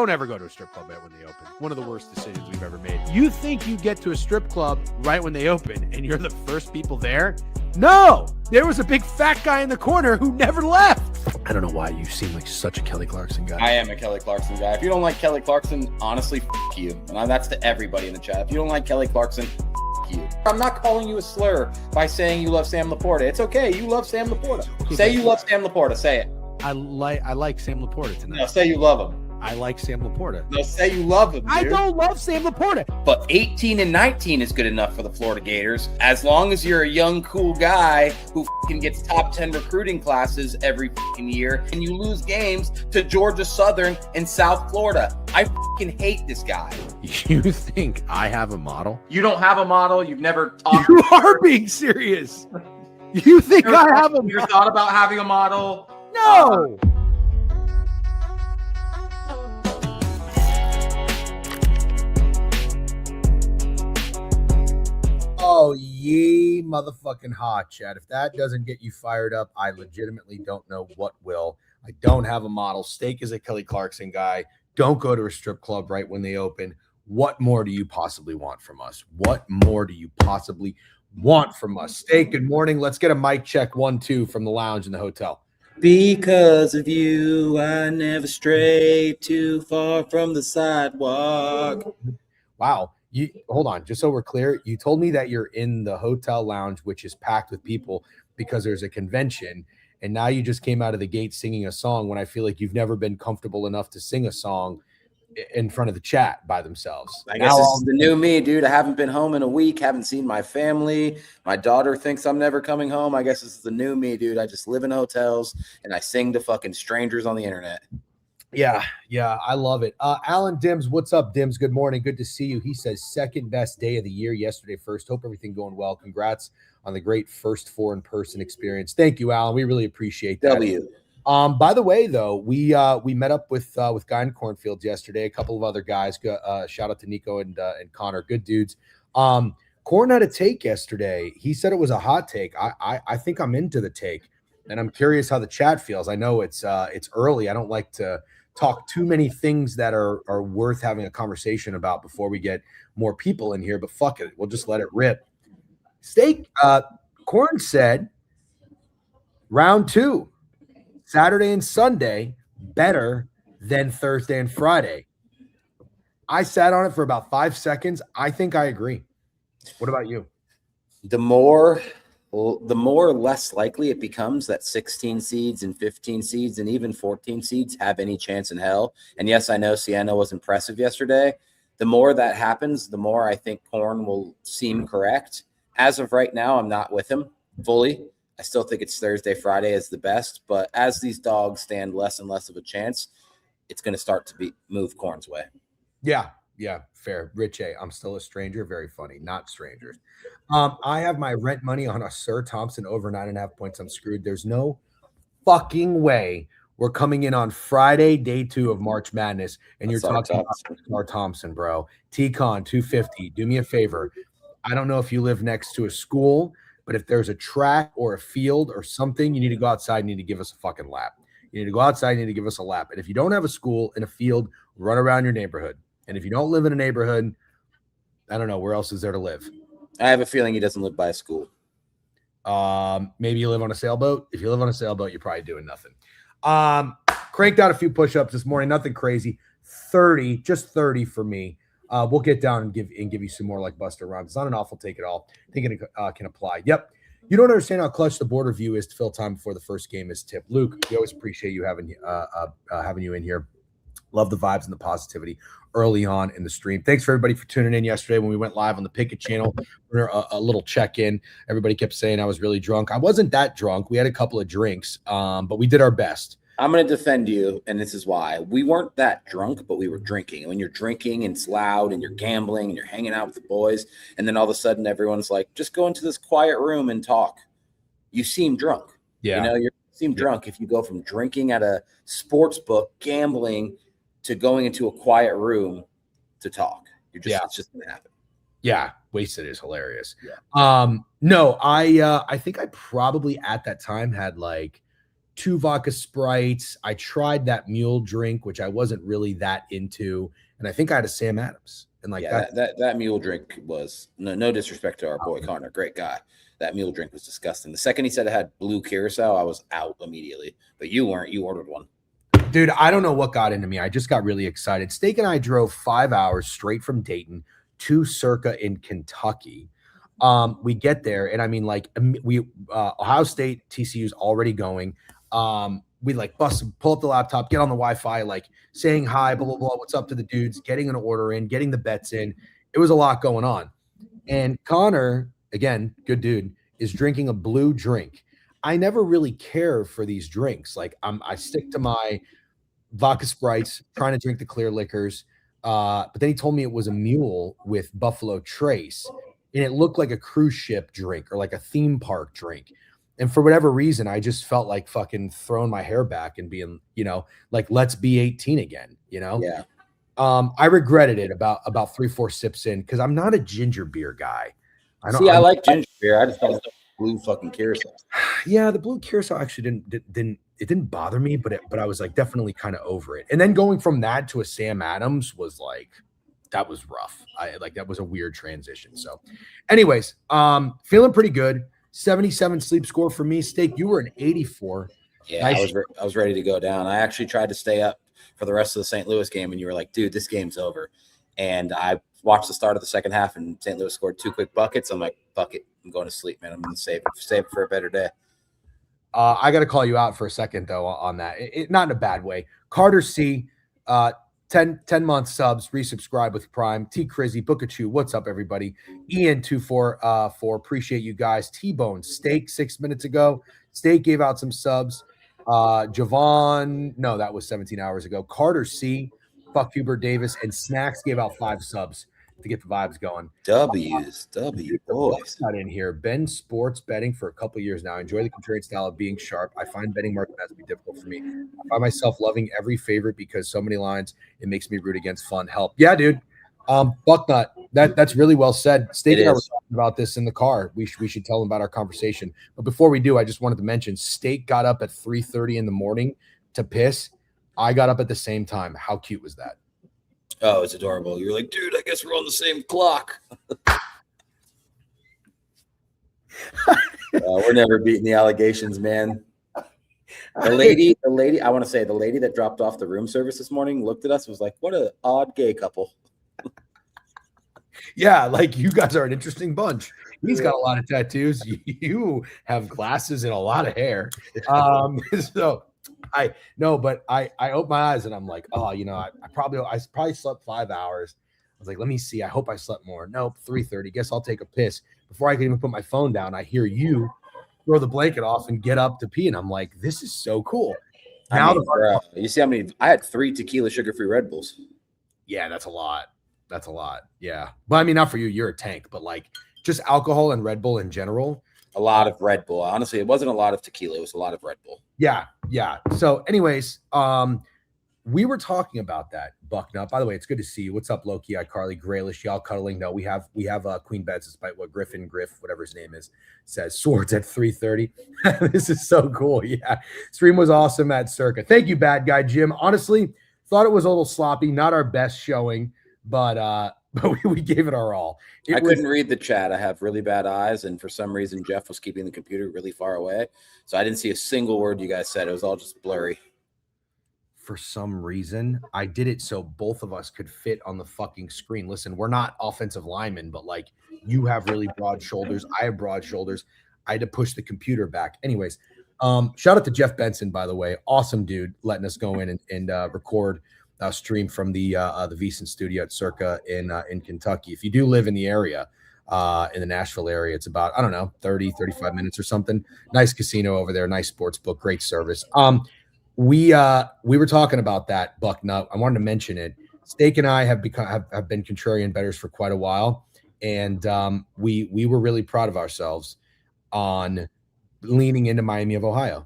don't ever go to a strip club right when they open. One of the worst decisions we've ever made. You think you get to a strip club right when they open and you're the first people there? No! There was a big fat guy in the corner who never left. I don't know why you seem like such a Kelly Clarkson guy. I am a Kelly Clarkson guy. If you don't like Kelly Clarkson, honestly, f*** you. And that's to everybody in the chat. If you don't like Kelly Clarkson, f*** you. I'm not calling you a slur by saying you love Sam Laporta. It's okay. You love Sam Laporta. Say you love Sam Laporta. Say it. I like Sam Laporta tonight. No, say you love him. I like Sam Laporta. No, say you love him, dude. I don't love Sam Laporta. But 18 and 19 is good enough for the Florida Gators. As long as you're a young, cool guy who gets top 10 recruiting classes every year and you lose games to Georgia Southern and South Florida. I hate this guy. You think I have a model? You don't have a model. You've never talked. You are being serious. You think I have a model? You ever thought about having a model? No. Oh, ye motherfucking hot, Chad. If that doesn't get you fired up, I legitimately don't know what will. I don't have a model. Steak is a Kelly Clarkson guy. Don't go to a strip club right when they open. What more do you possibly want from us? What more do you possibly want from us? Steak, good morning. Let's get a mic check 1-2 from the lounge in the hotel. Because of you, I never stray too far from the sidewalk. Wow. You hold on, just so we're clear. You told me that you're in the hotel lounge, which is packed with people because there's a convention, and now you just came out of the gate singing a song when I feel like you've never been comfortable enough to sing a song in front of the chat by themselves. I guess this is the new me, dude. I haven't been home in a week, haven't seen my family. My daughter thinks I'm never coming home. I guess this is the new me, dude. I just live in hotels and I sing to fucking strangers on the internet. Yeah, I love it. Alan Dims, what's up, Dims? Good morning. Good to see you. He says second best day of the year yesterday first. Hope everything going well. Congrats on the great first 4 in-person experience. Thank you, Alan. We really appreciate that. W. By the way, though, we met up with Guy in Cornfield yesterday. A couple of other guys. Shout out to Nico and Connor. Good dudes. Corn had a take yesterday. He said it was a hot take. I think I'm into the take, and I'm curious how the chat feels. I know it's early. I don't like to talk too many things that are worth having a conversation about before we get more people in here, but fuck it. We'll just let it rip. Steak, Corn said round 2, Saturday and Sunday, better than Thursday and Friday. I sat on it for about 5 seconds. I think I agree. What about you? The more less likely it becomes that 16 seeds and 15 seeds and even 14 seeds have any chance in hell. And yes, I know Sienna was impressive yesterday. The more that happens, the more I think Corn will seem correct. As of right now, I'm not with him fully. I still think it's Thursday, Friday is the best. But as these dogs stand less and less of a chance, it's going to start to move Corn's way. Yeah, fair. Rich A, I'm still a stranger. Very funny. Not strangers. I have my rent money on a Sir Thompson over 9.5 points. I'm screwed. There's no fucking way we're coming in on Friday, day 2 of March Madness, and you're talking about Sir Thompson, bro. T-Con 250. Do me a favor. I don't know if you live next to a school, but if there's a track or a field or something, you need to go outside. You need to give us a fucking lap. You need to go outside. You need to give us a lap. And if you don't have a school and a field, run around your neighborhood. And if you don't live in a neighborhood, I don't know, where else is there to live? I have a feeling he doesn't live by a school. Maybe you live on a sailboat. If you live on a sailboat, you're probably doing nothing. Cranked out a few push-ups this morning. Nothing crazy. 30, just 30 for me. We'll get down and give you some more like Buster Rhymes. It's not an awful take at all. I think it can apply. Yep. You don't understand how clutch the border view is to fill time before the first game is tipped. Luke, we always appreciate you having you in here. Love the vibes and the positivity early on in the stream. Thanks for everybody for tuning in yesterday when we went live on the Pickett channel. A little check-in. Everybody kept saying I was really drunk. I wasn't that drunk. We had a couple of drinks, but we did our best. I'm going to defend you, and this is why. We weren't that drunk, but we were drinking. And when you're drinking and it's loud and you're gambling and you're hanging out with the boys, and then all of a sudden everyone's like, just go into this quiet room and talk. You seem drunk. Yeah. You seem drunk if you go from drinking at a sports book, gambling, to going into a quiet room to talk. It's just going to happen. Yeah. Wasted is hilarious. Yeah. No, I think I probably at that time had like 2 vodka Sprites. I tried that mule drink, which I wasn't really that into, and I think I had a Sam Adams. And like that mule drink was no disrespect to our boy Connor, great guy. That mule drink was disgusting. The second he said it had blue curacao, I was out immediately. But you weren't. You ordered one. Dude, I don't know what got into me. I just got really excited. Steak and I drove 5 hours straight from Dayton to Circa in Kentucky. We get there, and I mean, like, we Ohio State, TCU's already going. We like pull up the laptop, get on the Wi-Fi, like saying hi, blah, blah, blah. What's up to the dudes, getting an order in, getting the bets in. It was a lot going on. And Connor, again, good dude, is drinking a blue drink. I never really care for these drinks. Like I stick to my vodka Sprites, trying to drink the clear liquors. But then he told me it was a mule with Buffalo Trace. And it looked like a cruise ship drink or like a theme park drink. And for whatever reason, I just felt like fucking throwing my hair back and being, like, let's be 18 again, Yeah. I regretted it about 3-4 sips in because I'm not a ginger beer guy. I like ginger beer. I just don't like blue fucking curacao. Yeah, the blue curacao actually didn't bother me, but I was like definitely kind of over it. And then going from that to a Sam Adams was like, that was rough. That was a weird transition. So anyways, feeling pretty good. 77 sleep score for me. Steak, you were an 84. Yeah, nice. I was ready to go down. I actually tried to stay up for the rest of the St. Louis game, and you were like, dude, this game's over. And I watched the start of the second half, and St. Louis scored 2 quick buckets. I'm like, fuck it. I'm going to sleep, man. I'm going to save it for a better day. I got to call you out for a second, though, on that. Not in a bad way. Carter C., 10-month subs, resubscribe with Prime. T. Crizzy, Bookachu, what's up, everybody? Ian244, appreciate you guys. T-Bone, Steak 6 minutes ago. Steak gave out some subs. Jovan, no, that was 17 hours ago. Carter C., fuck Hubert Davis, and Snacks gave out 5 subs to get the vibes going. W boys. Not in here. Been sports betting for a couple of years now. I enjoy the contrarian style of being sharp. I find betting market has to be difficult for me. I find myself loving every favorite because so many lines. It makes me root against fun. Help. Yeah, dude. Bucknut. That's really well said. Steak and I were talking about this in the car. We should tell them about our conversation. But before we do, I just wanted to mention Steak got up at 3:30 in the morning to piss. I got up at the same time. How cute was that? Oh, it's adorable. You're like, dude, I guess we're on the same clock. We're never beating the allegations, man. The lady, I want to say the lady that dropped off the room service this morning looked at us and was like, what an odd gay couple. Yeah, like you guys are an interesting bunch. He's got a lot of tattoos. You have glasses and a lot of hair. So I opened my eyes and I'm like, oh, I probably slept 5 hours. I was like, let me see. I hope I slept more. Nope, 3:30. Guess I'll take a piss. Before I can even put my phone down, I hear you throw the blanket off and get up to pee. And I'm like, this is so cool. Now you see how many? I had 3 tequila sugar-free Red Bulls. Yeah, that's a lot. That's a lot. Yeah. But I mean, not for you. You're a tank, but like just alcohol and Red Bull in general. A lot of Red Bull. Honestly, it wasn't a lot of tequila. It was a lot of Red Bull. Yeah. Yeah. So anyways, we were talking about that, Bucknut. By the way, it's good to see you. What's up, Loki, iCarly, Graylish, y'all cuddling? No, we have Queen Beds, despite what Griff, whatever his name is, says. Swords at 3:30. This is so cool. Yeah. Stream was awesome at Circa. Thank you, bad guy Jim. Honestly, thought it was a little sloppy, not our best showing, but we gave it our all. I couldn't read the chat. I have really bad eyes, and for some reason, Jeff was keeping the computer really far away, so I didn't see a single word you guys said. It was all just blurry. For some reason, I did it so both of us could fit on the fucking screen. Listen, we're not offensive linemen, but like you have really broad shoulders. I have broad shoulders. I had to push the computer back. Anyways, shout out to Jeff Benson, by the way. Awesome dude, letting us go in and record stream from the VSiN studio at Circa in Kentucky. If you do live in the area, in the Nashville area, it's about, 30-35 minutes or something. Nice casino over there, nice sports book, great service. We were talking about that, Bucknut. I wanted to mention it. Steak and I have been contrarian bettors for quite a while, and we were really proud of ourselves on leaning into Miami of Ohio.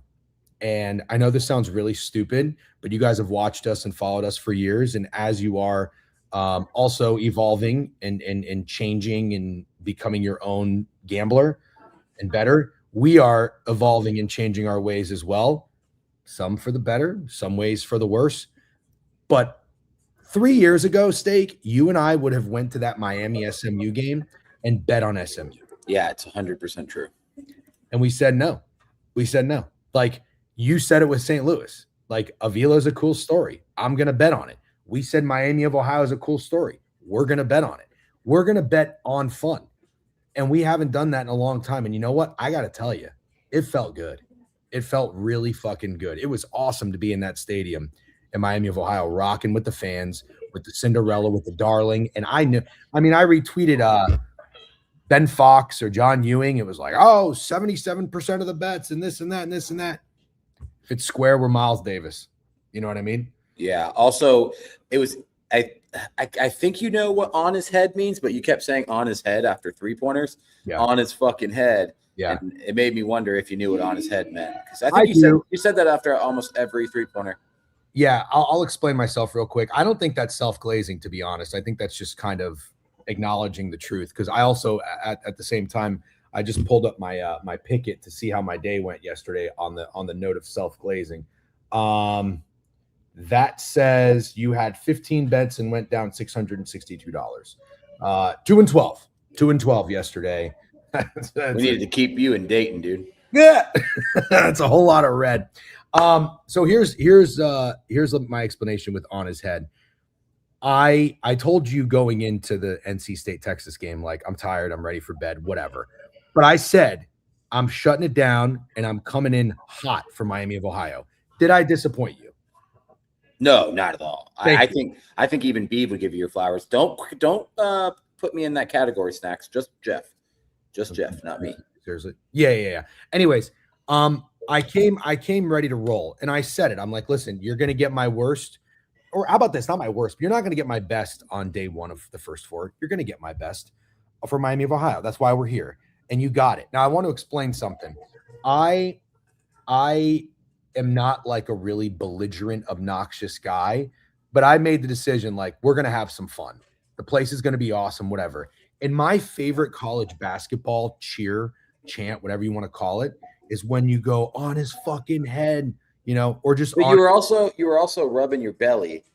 And I know this sounds really stupid, but you guys have watched us and followed us for years. And as you are also evolving and changing and becoming your own gambler and better, we are evolving and changing our ways as well. some for the better, some ways for the worse. But 3 years ago, Steak, you and I would have went to that Miami SMU game and bet on SMU. Yeah, it's 100% true. And we said no. We said no. Like, you said it with St. Louis. Like, Avila's a cool story. I'm going to bet on it. We said Miami of Ohio is a cool story. We're going to bet on it. We're going to bet on fun. And we haven't done that in a long time. And you know what? I got to tell you, it felt good. It felt really fucking good. It was awesome to be in that stadium in Miami of Ohio, rocking with the fans, with the Cinderella, with the darling. And I retweeted Ben Fox or John Ewing. It was like, 77% of the bets and this and that and this and that. If it's square, we're Miles Davis. You know what I mean? Yeah. Also, it was I think you know what on his head means, but you kept saying on his head after 3-pointers. Yeah. On his fucking head. Yeah. And it made me wonder if you knew what on his head meant. Because I think you said that after almost every 3-pointer. Yeah, I'll explain myself real quick. I don't think that's self-glazing, to be honest. I think that's just kind of acknowledging the truth. Because I also, at the same time, I just pulled up my my Picket to see how my day went yesterday on the note of self-glazing. That says you had 15 bets and went down $662. 2-12 yesterday. We needed to keep you in Dayton, dude. Yeah, that's a whole lot of red. So here's my explanation with on his head. I told you going into the NC State Texas game, like, I'm tired, I'm ready for bed, whatever. But I said I'm shutting it down and I'm coming in hot for Miami of Ohio. Did I disappoint you? No, not at all. I think even Biev would give you your flowers. Don't put me in that category, Snacks. Just Jeff, not me. Seriously. Yeah. Anyways, I came ready to roll, and I said it. I'm like, listen, you're going to get my worst, or how about this? Not my worst, but you're not going to get my best on day one of the first 4. You're going to get my best for Miami of Ohio. That's why we're here, and you got it. Now, I want to explain something. I am not like a really belligerent, obnoxious guy, but I made the decision, like, we're going to have some fun. The place is going to be awesome, whatever. And my favorite college basketball chant, whatever you want to call it, is when you go on his fucking head, or just. But you were also rubbing your belly,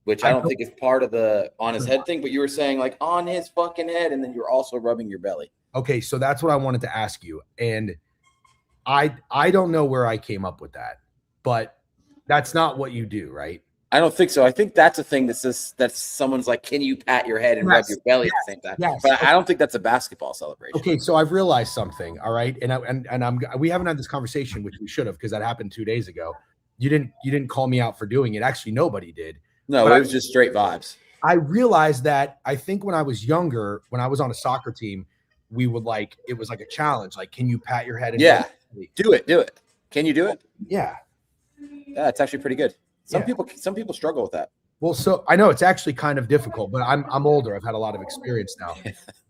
which I don't think is part of the on his head thing. But you were saying like on his fucking head, and then you're also rubbing your belly. Okay, so that's what I wanted to ask you, and I don't know where I came up with that, but that's not what you do, right? I don't think so. I think that's a thing that someone's like, can you pat your head and rub your belly at the same time? Yes. But I don't think that's a basketball celebration. Okay, so I've realized something. All right, and we haven't had this conversation, which we should have, because that happened 2 days ago. You didn't call me out for doing it. Actually, nobody did. No, it was just straight vibes. I realized that I think when I was younger, when I was on a soccer team, we would it was like a challenge. Like, can you pat your head? And do it. Can you do it? Yeah, it's actually pretty good. Some people struggle with that. Well, so I know it's actually kind of difficult, but I'm older. I've had a lot of experience now.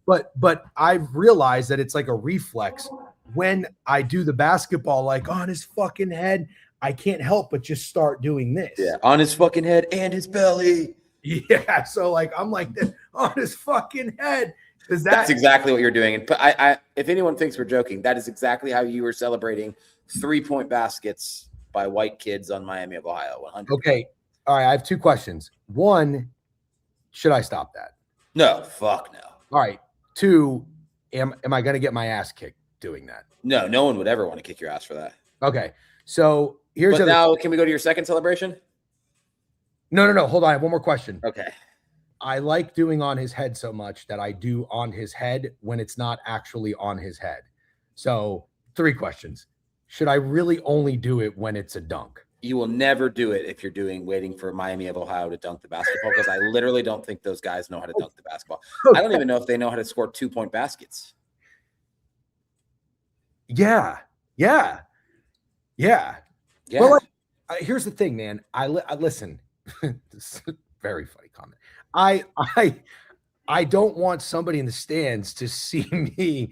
But I've realized that it's like a reflex. When I do the basketball, like on his fucking head, I can't help but just start doing this. Yeah, on his fucking head and his belly. Yeah, so like I'm like this on his fucking head. That's exactly what you're doing. And I if anyone thinks we're joking, that is exactly how you were celebrating 3-point baskets by white kids on Miami of Ohio. 100%. Okay. All right. I have 2 questions. 1, should I stop that? No, fuck no. All right. 2, am I going to get my ass kicked doing that? No one would ever want to kick your ass for that. Okay. So here's now can we go to your second celebration? No. Hold on. I have one more question. Okay. I like doing on his head so much that I do on his head when it's not actually on his head. So 3 questions. Should I really only do it when it's a dunk? You will never do it if you're waiting for Miami of Ohio to dunk the basketball, because I literally don't think those guys know how to dunk the basketball. Okay. I don't even know if they know how to score 2-point baskets. Yeah. Well, here's the thing, man. I listen. This is a very funny comment. I don't want somebody in the stands to see me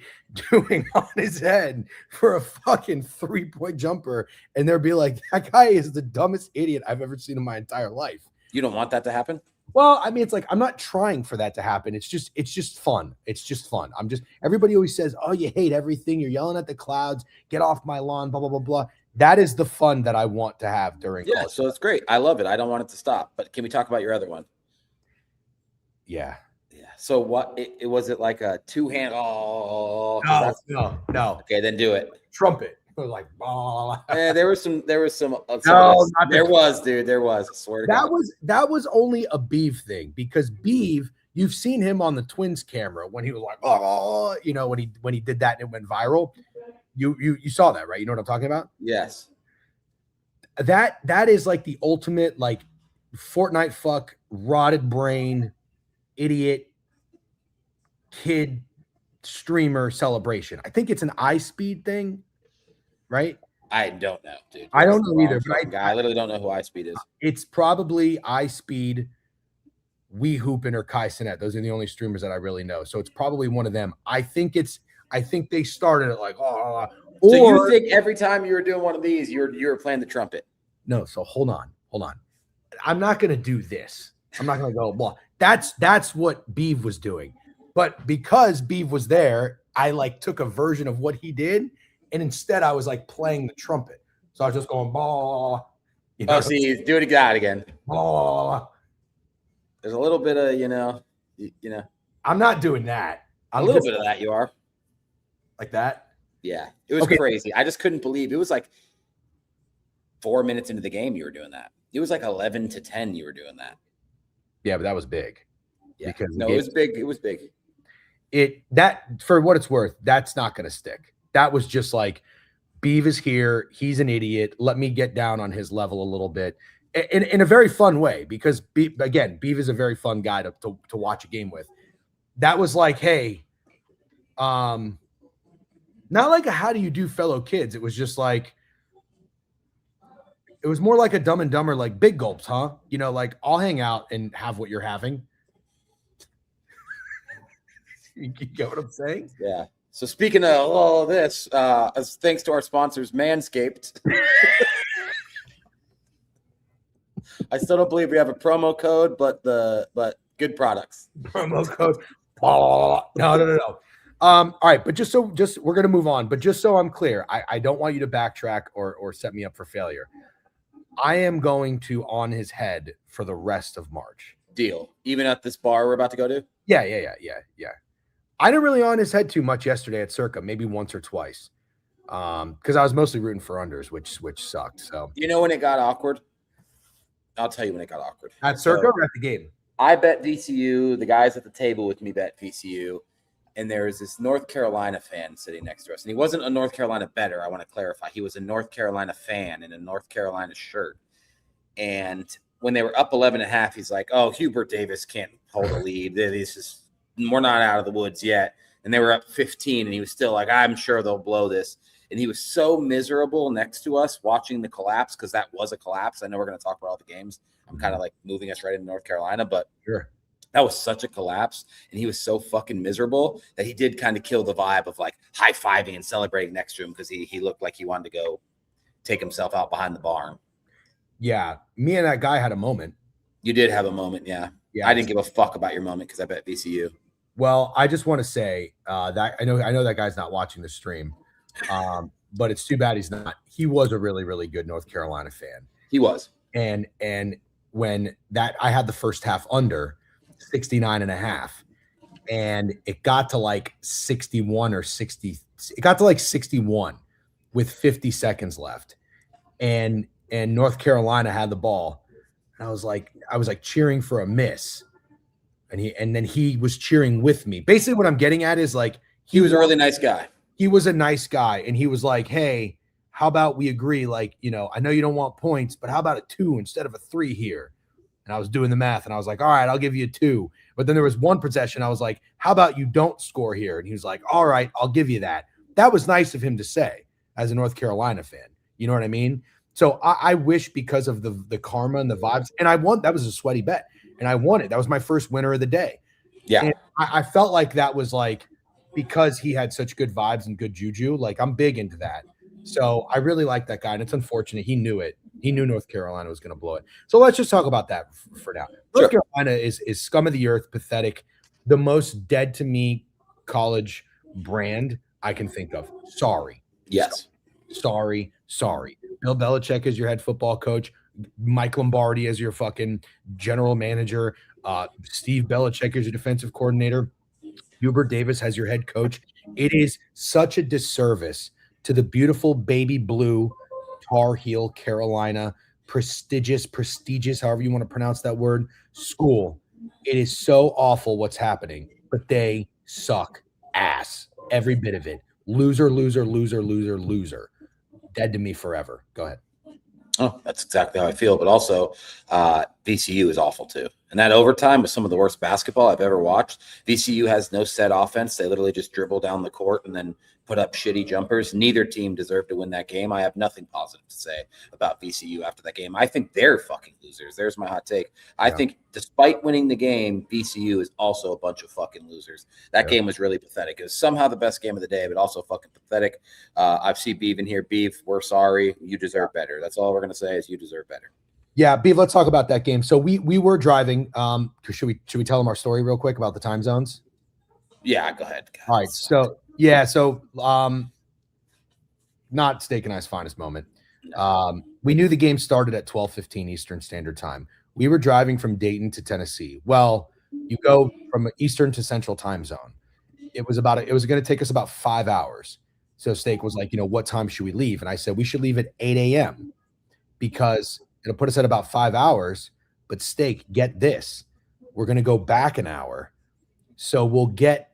doing on his head for a fucking 3-point jumper, and they'll be like, that guy is the dumbest idiot I've ever seen in my entire life. You don't want that to happen? Well, I mean, it's like, I'm not trying for that to happen. It's just fun. It's just fun. Everybody always says, oh, you hate everything. You're yelling at the clouds. Get off my lawn, blah, blah, blah, blah. That is the fun that I want to have during Yeah, college. so it's great. I love it. I don't want it to stop. But can we talk about your other one? Yeah. Yeah. So what it was it like a two-hand? Oh, 'cause No, that's- no. Okay, then do it. Trumpet. It was like, oh. There was some. There was No, not the- there was, dude. There was. I swear to God. That was only a Biev thing because Biev, you've seen him on the Twins camera when he was like, oh, you know, when he did that and it went viral. You saw that, right? You know what I'm talking about? Yes. That is like the ultimate like Fortnite fuck, rotted brain, idiot kid streamer celebration. I think it's an iSpeed thing, right? I don't know, dude. I don't know either, but I literally don't know who iSpeed is. It's probably iSpeed, Wee Hoopin, or Kai Cenat. Those are the only streamers that I really know. So it's probably one of them. I think they started it like, oh, so you think every time you were doing one of these, you were playing the trumpet? No. So hold on. I'm not going to do this. I'm not going to go, well, that's what Biev was doing. But because Biev was there, I like took a version of what he did. And instead I was like playing the trumpet. So I was just going, bah, you know, see, do it again. bah. There's a little bit of, you know. I'm not doing that. A little bit of that you are. Like that? Yeah. It was crazy. I just couldn't believe it was like 4 minutes into the game you were doing that. It was like 11 to 10 you were doing that. Yeah, but that was big. Yeah. Because no, it was big. It was big. That for what it's worth, that's not going to stick. That was just like, Biev is here. He's an idiot. Let me get down on his level a little bit in a very fun way, because Biev is a very fun guy to watch a game with. That was like, hey, not like a how do you do, fellow kids. It was just like, it was more like a Dumb and Dumber, like big gulps, huh? You know, like I'll hang out and have what you're having. You get what I'm saying? Yeah. So speaking of all this, thanks to our sponsors, Manscaped. I still don't believe we have a promo code, but good products. Promo code. No. All right, but just we're gonna move on. But just so I'm clear, I don't want you to backtrack or set me up for failure. I am going to on his head for the rest of March. Deal. Even at this bar we're about to go to? Yeah. I didn't really on his head too much yesterday at Circa, maybe once or twice. Because I was mostly rooting for unders, which sucked. So you know when it got awkward? I'll tell you when it got awkward. At Circa or at the game? I bet VCU. The guys at the table with me bet VCU. And there was this North Carolina fan sitting next to us. And he wasn't a North Carolina bettor, I want to clarify. He was a North Carolina fan in a North Carolina shirt. And when they were up 11.5, he's like, oh, Hubert Davis can't hold a lead. We're not out of the woods yet. And they were up 15, and he was still like, I'm sure they'll blow this. And he was so miserable next to us watching the collapse, because that was a collapse. I know we're going to talk about all the games. I'm kind of like moving us right into North Carolina, but sure. That was such a collapse, and he was so fucking miserable that he did kind of kill the vibe of like high-fiving and celebrating next to him, because he looked like he wanted to go take himself out behind the barn. Yeah, me and that guy had a moment. You did have a moment, yeah. I didn't give a fuck about your moment because I bet VCU. Well, I just want to say that I know that guy's not watching the stream, but it's too bad he's not. He was a really, really good North Carolina fan. He was. And when that I had the first half under 69.5, and it got to like 61 or 60. It got to like 61 with 50 seconds left, and North Carolina had the ball. And I was like cheering for a miss. And then he was cheering with me. Basically, what I'm getting at is like he was a really nice guy. He was a nice guy, and he was like, "Hey, how about we agree? Like, you know, I know you don't want points, but how about a 2 instead of a 3 here?" And I was doing the math, and I was like, "All right, I'll give you a 2." But then there was one possession. I was like, "How about you don't score here?" And he was like, "All right, I'll give you that." That was nice of him to say as a North Carolina fan. You know what I mean? So I wish, because of the karma and the vibes, and that was a sweaty bet. And I won it. That was my first winner of the day. Yeah. And I felt like that was like, because he had such good vibes and good juju, like I'm big into that. So I really like that guy. And it's unfortunate. He knew it. He knew North Carolina was going to blow it. So let's just talk about that for now. North Carolina is scum of the earth, pathetic, the most dead to me college brand I can think of. Sorry. Yes. Sorry. Bill Belichick is your head football coach. Mike Lombardi as your fucking general manager. Steve Belichick is your defensive coordinator. Hubert Davis has your head coach. It is such a disservice to the beautiful baby blue Tar Heel Carolina prestigious, however you want to pronounce that word, school. It is so awful what's happening, but they suck ass. Every bit of it. Loser, loser, loser, loser, loser. Dead to me forever. Go ahead. Oh, that's exactly how I feel. But also, VCU is awful too. And that overtime was some of the worst basketball I've ever watched. VCU has no set offense. They literally just dribble down the court and then put up shitty jumpers. Neither team deserved to win that game. I have nothing positive to say about VCU after that game. I think they're fucking losers. There's my hot take. I think despite winning the game, VCU is also a bunch of fucking losers. That game was really pathetic. It was somehow the best game of the day, but also fucking pathetic. I've seen Biev in here. Biev, we're sorry. You deserve better. That's all we're going to say is you deserve better. Yeah, Biev, let's talk about that game. So we were driving. Should we tell them our story real quick about the time zones? Yeah, go ahead. God, all right. So not Steak and I's finest moment. We knew the game started at 12:15 Eastern Standard Time. We were driving from Dayton to Tennessee. Well, you go from Eastern to Central Time Zone. It was going to take us about 5 hours. So Steak was like, what time should we leave? And I said we should leave at 8 a.m. because it'll put us at about 5 hours. But Steak, get this, we're going to go back an hour, so we'll get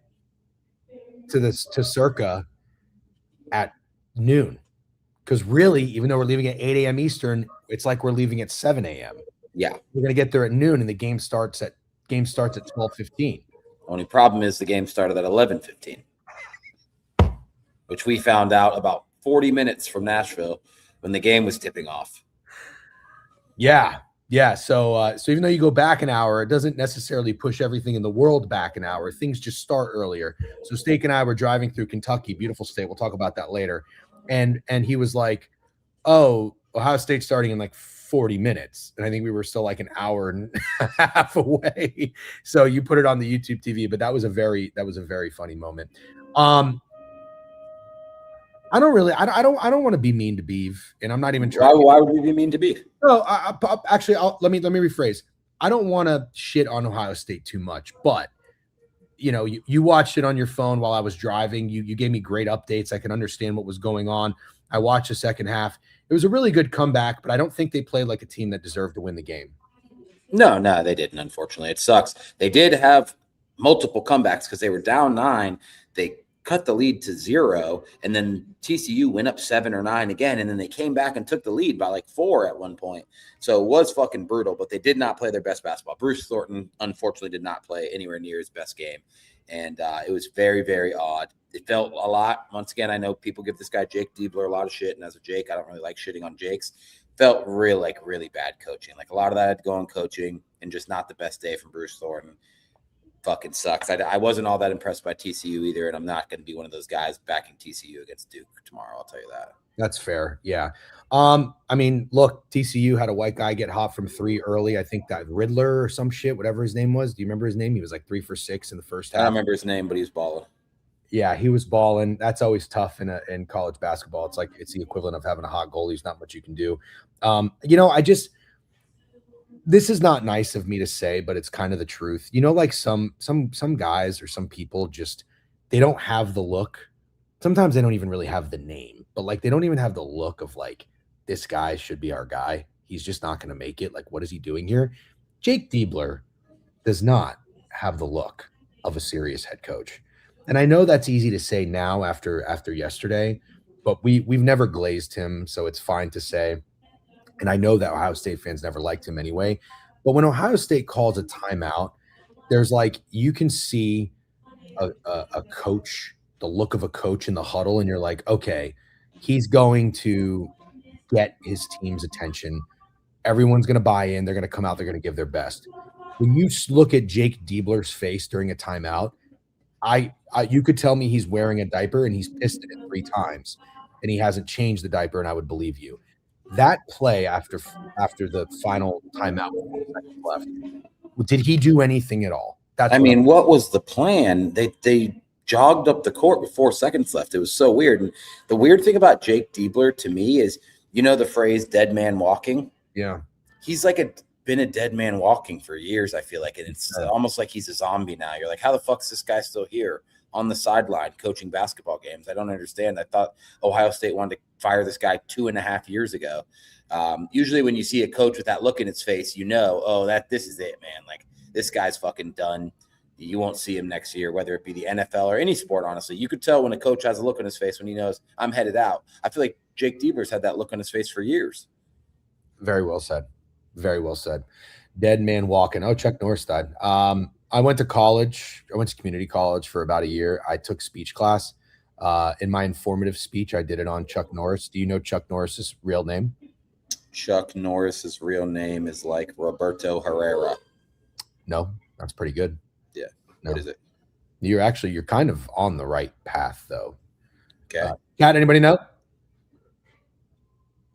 to Circa at noon. Because really, even though we're leaving at 8 a.m. Eastern, it's like we're leaving at 7 a.m. Yeah, we're going to get there at noon, and the game starts at 12:15. Only problem is the game started at 11:15, which we found out about 40 minutes from Nashville when the game was tipping off. Yeah. So even though you go back an hour, it doesn't necessarily push everything in the world back an hour. Things just start earlier. So Steak and I were driving through Kentucky, beautiful state. We'll talk about that later. And he was like, "Oh, Ohio State's starting in like 40 minutes," and I think we were still like an hour and a half away. So you put it on the YouTube TV, but that was a very funny moment. I don't want to be mean to Biev, and I'm not even trying. Why would we be mean to Biev? No, actually, let me rephrase. I don't want to shit on Ohio State too much, but you watched it on your phone while I was driving. You gave me great updates. I can understand what was going on. I watched the second half. It was a really good comeback, but I don't think they played like a team that deserved to win the game. No, they didn't. Unfortunately, it sucks. They did have multiple comebacks because they were down 9. They cut the lead to 0, and then TCU went up 7 or 9 again, and then they came back and took the lead by like 4 at one point. So it was fucking brutal, but they did not play their best basketball. Bruce Thornton, unfortunately, did not play anywhere near his best game, and it was very, very odd. It felt a lot. Once again, I know people give this guy Jake Diebler a lot of shit, and as a Jake, I don't really like shitting on Jakes. Felt really bad coaching. Like a lot of that had to go on coaching, and just not the best day from Bruce Thornton. Fucking sucks. I wasn't all that impressed by TCU either, and I'm not going to be one of those guys backing TCU against Duke tomorrow. I'll tell you that. That's fair. Yeah. I mean, look, TCU had a white guy get hot from 3 early. I think that Riddler or some shit, whatever his name was. Do you remember his name? He was like 3 for 6 in the first half. I don't remember his name, but he was balling. Yeah, he was balling. That's always tough in college basketball. It's like it's the equivalent of having a hot goalie. There's not much you can do. This is not nice of me to say, but it's kind of the truth. Like some guys or some people just, they don't have the look. Sometimes they don't even really have the name, but like they don't even have the look of like, this guy should be our guy. He's just not going to make it. Like, what is he doing here? Jake Diebler does not have the look of a serious head coach. And I know that's easy to say now after yesterday, but we've never glazed him, so it's fine to say. And I know that Ohio State fans never liked him anyway. But when Ohio State calls a timeout, there's like, you can see a coach, the look of a coach in the huddle, and you're like, okay, he's going to get his team's attention. Everyone's going to buy in. They're going to come out. They're going to give their best. When you look at Jake Diebler's face during a timeout, you could tell me he's wearing a diaper and he's pissed in it 3 times and he hasn't changed the diaper, and I would believe you. That play after the final timeout with 4 seconds left, did he do anything at all? What was the plan? They jogged up the court with 4 seconds left. It was so weird. And the weird thing about Jake Diebler to me is You know the phrase "dead man walking"? Yeah. He's like been a dead man walking for years. I feel like, and it's almost like he's a zombie now. You're like, how the fuck is this guy still here on the sideline coaching basketball games? I don't understand. I thought Ohio State wanted to fire this guy 2.5 years ago. Usually, when you see a coach with that look in his face, you know, oh, this is it, man. Like this guy's fucking done. You won't see him next year, whether it be the NFL or any sport. Honestly, you could tell when a coach has a look on his face when he knows I'm headed out. I feel like Jake Devers had that look on his face for years. Very well said. Very well said. Dead man walking. Oh, Chuck Norris died. I went to college. I went to community college for about a year. I took speech class. In my informative speech, I did it on Chuck Norris. Do you know Chuck Norris's real name? Chuck Norris's real name is like Roberto Herrera. No, that's pretty good. Yeah. No. What is it? You're kind of on the right path, though. Okay. Kat, anybody know?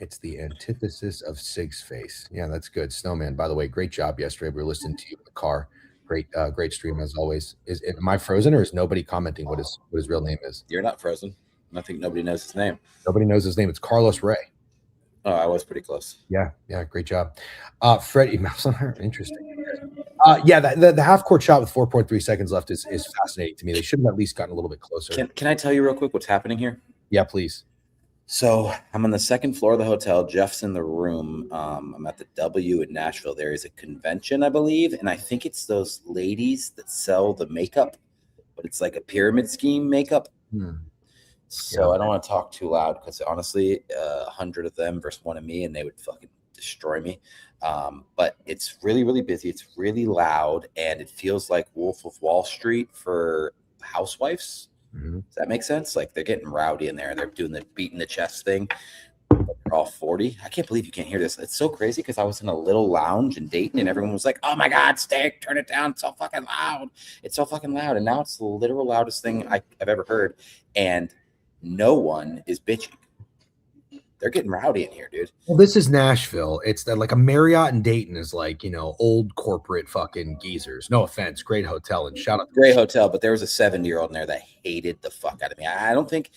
It's the antithesis of Sig's face. Yeah, that's good. Snowman, by the way, great job yesterday. We were listening to you in the car. Great stream as always. Am I frozen or is nobody commenting what his real name is? You're not frozen. I think nobody knows his name. Nobody knows his name. It's Carlos Ray. Oh, I was pretty close. Yeah, great job. Freddie, interesting. Yeah, the half court shot with 4.3 seconds left is fascinating to me. They should have at least gotten a little bit closer. Can I tell you real quick what's happening here? Yeah, please. So I'm on the second floor of the hotel. Jeff's in the room. I'm at the W in Nashville. There is a convention, I believe, and I think it's those ladies that sell the makeup, but it's like a pyramid scheme makeup. So I don't want to talk too loud because honestly, 100 of them versus one of me, and they would fucking destroy me. But it's really, really busy. It's really loud, and it feels like Wolf of Wall Street for housewives. Does that make sense? Like they're getting rowdy in there. They're doing the beating the chest thing. They're all 40. I can't believe you can't hear this. It's so crazy because I was in a little lounge in Dayton and everyone was like, oh my God, Steak, turn it down. It's so fucking loud. It's so fucking loud. And now it's the literal loudest thing I've ever heard. And no one is bitching. They're getting rowdy in here, dude. Well, this is Nashville. It's like a Marriott in Dayton is like, old corporate fucking geezers. No offense. Great hotel and shout out. Great hotel, but there was a 70-year-old in there that hated the fuck out of me. I don't think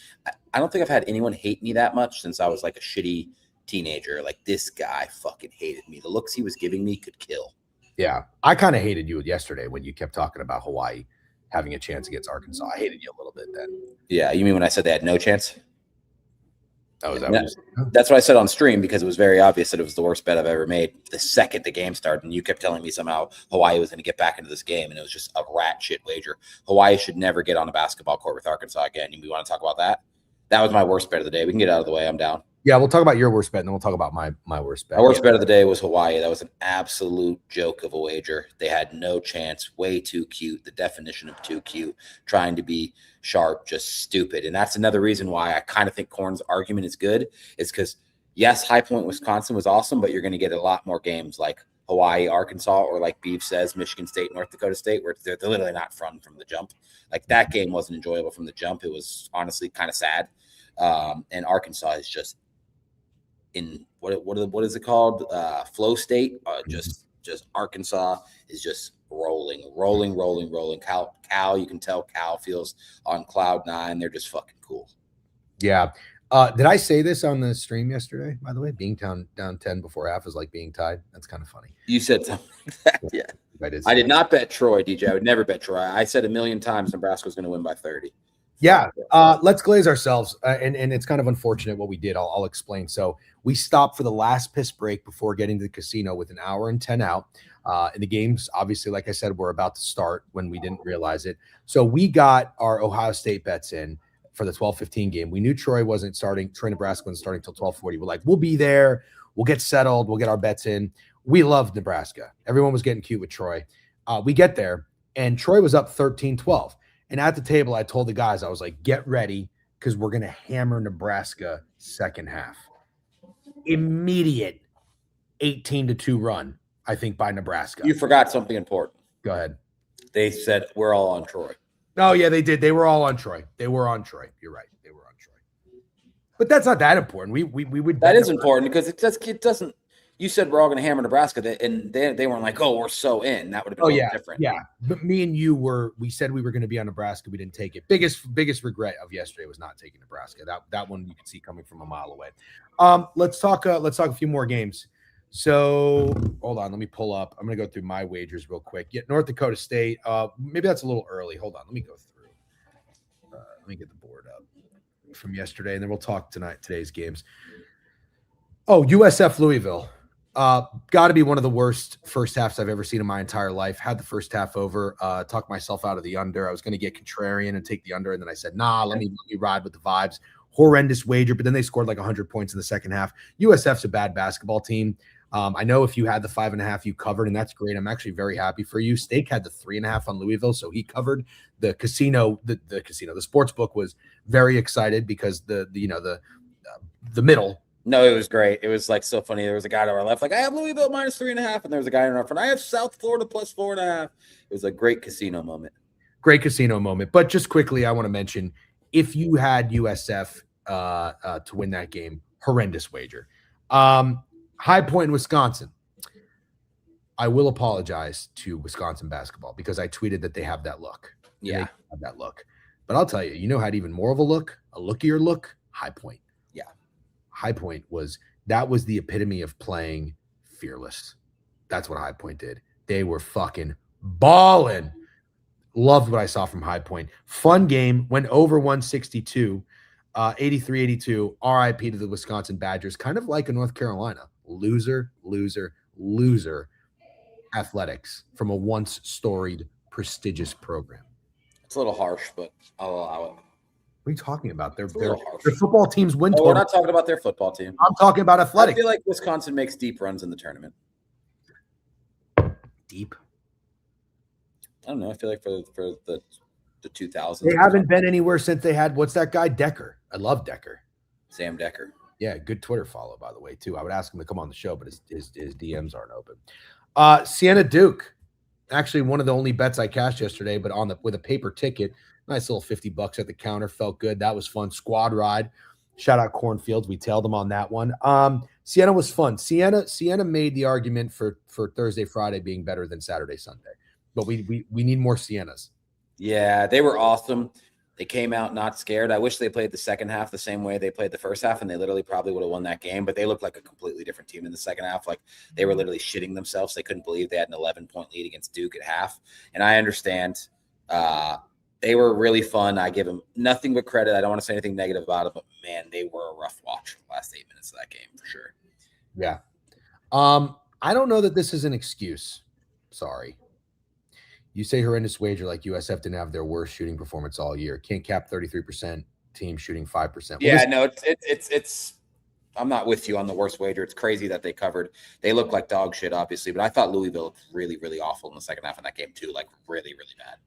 I've had anyone hate me that much since I was like a shitty teenager. Like this guy fucking hated me. The looks he was giving me could kill. Yeah. I kind of hated you yesterday when you kept talking about Hawaii having a chance against Arkansas. I hated you a little bit then. Yeah. You mean when I said they had no chance? Oh, is that that's what I said on stream because it was very obvious that it was the worst bet I've ever made the second the game started. And you kept telling me somehow Hawaii was going to get back into this game, and it was just a rat shit wager. Hawaii should never get on a basketball court with Arkansas again. You want to talk about that? That was my worst bet of the day. We can get out of the way. I'm down. Yeah, we'll talk about your worst bet, and then we'll talk about my worst bet. My worst bet of the day was Hawaii. That was an absolute joke of a wager. They had no chance. Way too cute. The definition of too cute. Trying to be sharp, just stupid. And that's another reason why I kind of think Korn's argument is good. Is because, yes, High Point, Wisconsin was awesome, but you're going to get a lot more games like Hawaii, Arkansas, or like Biev says, Michigan State, North Dakota State, where they're literally not fun from the jump. Like that game wasn't enjoyable from the jump. It was honestly kind of sad. And Arkansas is just in what is it called? Flow state. Just Arkansas is just rolling. Cal, you can tell Cal feels on cloud 9. They're just fucking cool. Yeah. Did I say this on the stream yesterday? By the way, being down 10 before half is like being tied. That's kind of funny. You said something like that. Yeah. I did not bet Troy, DJ. I would never bet Troy. I said 1,000,000 times Nebraska was going to win by 30. Yeah, let's glaze ourselves, and it's kind of unfortunate what we did. I'll explain. So we stopped for the last piss break before getting to the casino with an hour and 10 out. And the games, obviously, like I said, were about to start when we didn't realize it. So we got our Ohio State bets in for the 12:15 game. We knew Troy wasn't starting. Troy, Nebraska wasn't starting until 12:40. We're like, we'll be there. We'll get settled. We'll get our bets in. We loved Nebraska. Everyone was getting cute with Troy. We get there, and Troy was up 13-12. And at the table, I told the guys, I was like, get ready because we're going to hammer Nebraska second half. Immediate 18-2 run, I think, by Nebraska. You forgot something important. Go ahead. They said we're all on Troy. Oh, yeah, they did. They were all on Troy. You're right. They were on Troy. But that's not that important. We would. That is important because it doesn't. you said we're all going to hammer Nebraska, and they weren't like, oh, we're so in. That would have been a little different. Yeah. But me and you we said we were going to be on Nebraska. We didn't take it. Biggest regret of yesterday was not taking Nebraska. That one you could see coming from a mile away. Let's talk a few more games. So hold on, let me pull up. I'm going to go through my wagers real quick. North Dakota State. Maybe that's a little early. Hold on, let me go through. Let me get the board up from yesterday, and then we'll talk today's games. Oh, USF Louisville. Got to be one of the worst first halves I've ever seen in my entire life. Had the first half over, talked myself out of the under. I was going to get contrarian and take the under, and then I said, nah, let me ride with the vibes. Horrendous wager, but then they scored like 100 points in the second half. USF's a bad basketball team. I know if you had the 5.5, you covered, and that's great. I'm actually very happy for you. Stake had the 3.5 on Louisville, so he covered. The casino, the sports book was very excited because the middle. No, it was great. It was like so funny. There was a guy to our left, like I have Louisville minus 3.5, and there was a guy in our front. I have South Florida plus 4.5. It was a great casino moment. Great casino moment. But just quickly, I want to mention if you had USF to win that game, horrendous wager. High Point in Wisconsin. I will apologize to Wisconsin basketball because I tweeted that they have that look. Yeah, they have that look. But I'll tell you, you know, had even more of a lookier look. High Point. Yeah, High Point was the epitome of playing fearless. That's what High Point did. They were fucking balling. Loved what I saw from High Point. Fun game. Went over 162. 83-82. RIP to the Wisconsin Badgers. Kind of like a North Carolina. Loser athletics from a once storied, prestigious program. It's a little harsh, but I'll allow it. What are you talking about? Their football teams win. Oh, we're not talking about their football team. I'm talking about athletics. I feel like Wisconsin makes deep runs in the tournament. Deep? I don't know. I feel like for the 2000s. They haven't been anywhere since they had, what's that guy? Decker. I love Decker. Sam Decker. Yeah, good Twitter follow, by the way, too. I would ask him to come on the show, but his DMs aren't open. Siena Duke. Actually, one of the only bets I cashed yesterday, but with a paper ticket. Nice little $50 at the counter. Felt good. That was fun. Squad ride. Shout out Cornfields. We tailed them on that one. Siena was fun. Siena made the argument for Thursday, Friday being better than Saturday, Sunday. But we need more Sienas. Yeah, they were awesome. They came out not scared. I wish they played the second half the same way they played the first half, and they literally probably would have won that game. But they looked like a completely different team in the second half. Like they were literally shitting themselves. They couldn't believe they had an 11-point lead against Duke at half. And I understand they were really fun. I give them nothing but credit. I don't want to say anything negative about it, but man, they were a rough watch the last 8 minutes of that game for sure. Yeah. I don't know that this is an excuse. Sorry. You say horrendous wager like USF didn't have their worst shooting performance all year. Can't cap 33%, team shooting 5%. Yeah, no, it's I'm not with you on the worst wager. It's crazy that they covered. They look like dog shit, obviously, but I thought Louisville looked really, really awful in the second half of that game too, like really, really bad.